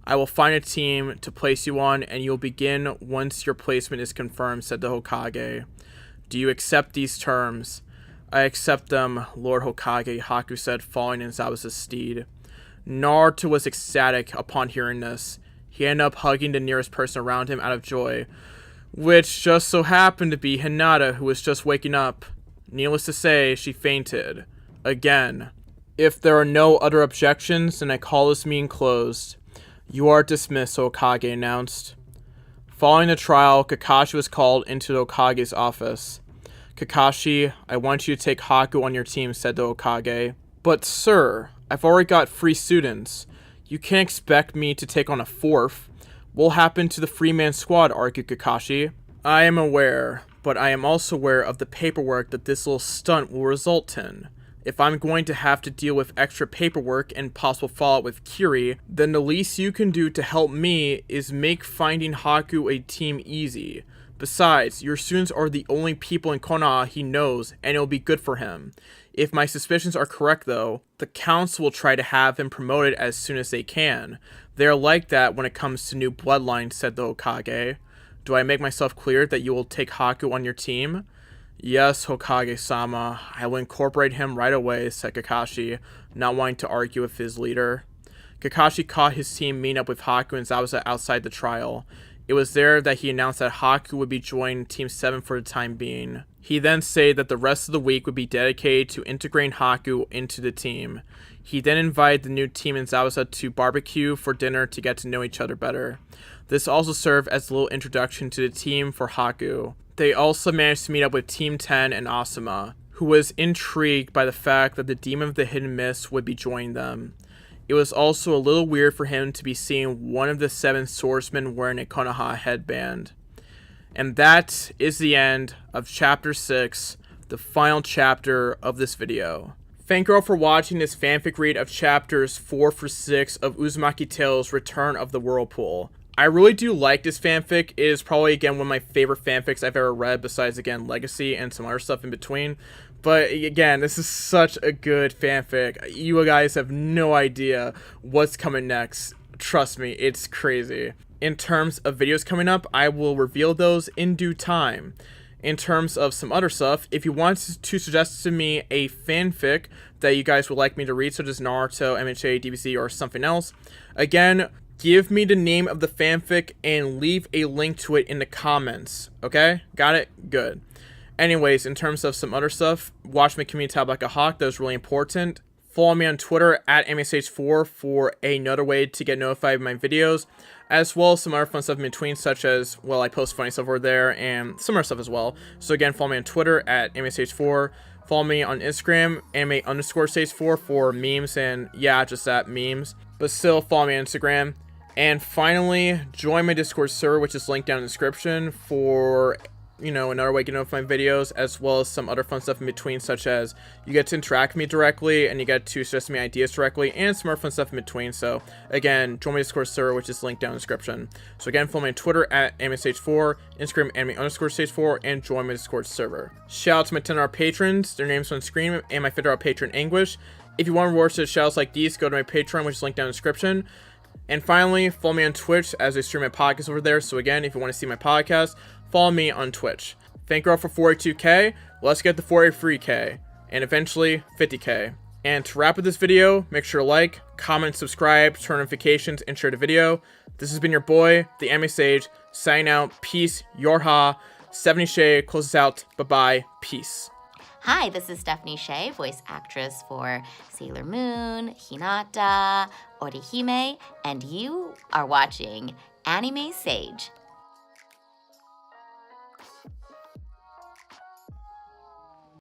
I will find a team to place you on, and you'll begin once your placement is confirmed, said the Hokage. Do you accept these terms? I accept them, Lord Hokage, Haku said, falling in Zabuza's steed. Naruto was ecstatic upon hearing this. He ended up hugging the nearest person around him out of joy, which just so happened to be Hinata, who was just waking up. Needless to say, she fainted. Again. If there are no other objections, then I call this meeting closed. You are dismissed, Hokage announced. Following the trial, Kakashi was called into the Hokage's office. Kakashi, I want you to take Haku on your team, said the Hokage. But sir, I've already got 3 students. You can't expect me to take on a 4th. What'll happen to the Freeman squad, argued Kakashi. I am aware, but I am also aware of the paperwork that this little stunt will result in. If I'm going to have to deal with extra paperwork and possible fallout with Kiri, then the least you can do to help me is make finding Haku a team easy. Besides, your students are the only people in Konoha he knows, and it'll be good for him. If my suspicions are correct though, the council will try to have him promoted as soon as they can. They're like that when it comes to new bloodlines, said the Hokage. Do I make myself clear that you will take Haku on your team? Yes, Hokage-sama, I will incorporate him right away, said Kakashi, not wanting to argue with his leader. Kakashi caught his team meeting up with Haku and Zabuza outside the trial. It was there that he announced that Haku would be joining Team 7 for the time being. He then said that the rest of the week would be dedicated to integrating Haku into the team. He then invited the new team and Zabuza to barbecue for dinner to get to know each other better. This also served as a little introduction to the team for Haku. They also managed to meet up with Team 10 and Asuma, who was intrigued by the fact that the Demon of the Hidden Mist would be joining them. It was also a little weird for him to be seeing one of the 7 swordsmen wearing a Konoha headband. And that is the end of Chapter 6, the final chapter of this video. Thank you all for watching this fanfic read of Chapters 4 through 6 of Uzumaki Tales Return of the Whirlpool. I really do like this fanfic. It is probably, again, one of my favorite fanfics I've ever read, besides, again, Legacy and some other stuff in between. But, again, this is such a good fanfic. You guys have no idea what's coming next. Trust me, it's crazy. In terms of videos coming up, I will reveal those in due time. In terms of some other stuff, if you want to suggest to me a fanfic that you guys would like me to read, such as Naruto, MHA, DBZ, or something else, again, give me the name of the fanfic and leave a link to it in the comments. Okay? Got it? Good. Anyways, in terms of some other stuff, watch my community tab like a hawk. That was really important. Follow me on Twitter at MSH4 for another way to get notified of my videos, as well as some other fun stuff in between, such as, well, I post funny stuff over there and some other stuff as well. So again, follow me on Twitter at MSH4. Follow me on Instagram, anime_stage4 for memes and, yeah, just that, memes. But still, follow me on Instagram. And finally, join my Discord server, which is linked down in the description for, you know, another way to get notified my videos, as well as some other fun stuff in between, such as you get to interact with me directly, and you get to suggest me ideas directly, and some more fun stuff in between. So, again, join my Discord server, which is linked down in the description. So, again, follow me on Twitter at AnimeStage4, Instagram anime_stage4, and join my Discord server. Shout out to my $10 patrons. Their names on screen, and my $50 patron, Anguish. If you want rewards to shoutouts like these, go to my Patreon, which is linked down in the description. And finally, follow me on Twitch as I stream my podcast over there. So again, if you want to see my podcast, follow me on Twitch. Thank you all for 42k. Let's get to 43k. And eventually, 50k. And to wrap up this video, make sure to like, comment, subscribe, turn notifications, and share the video. This has been your boy, the Anime Sage, signing out. Peace, Yorha. Stephanie Shea closes out. Bye-bye. Peace. Hi, this is Stephanie Shea, voice actress for Sailor Moon, Hinata, Orihime, and you are watching Anime Sage.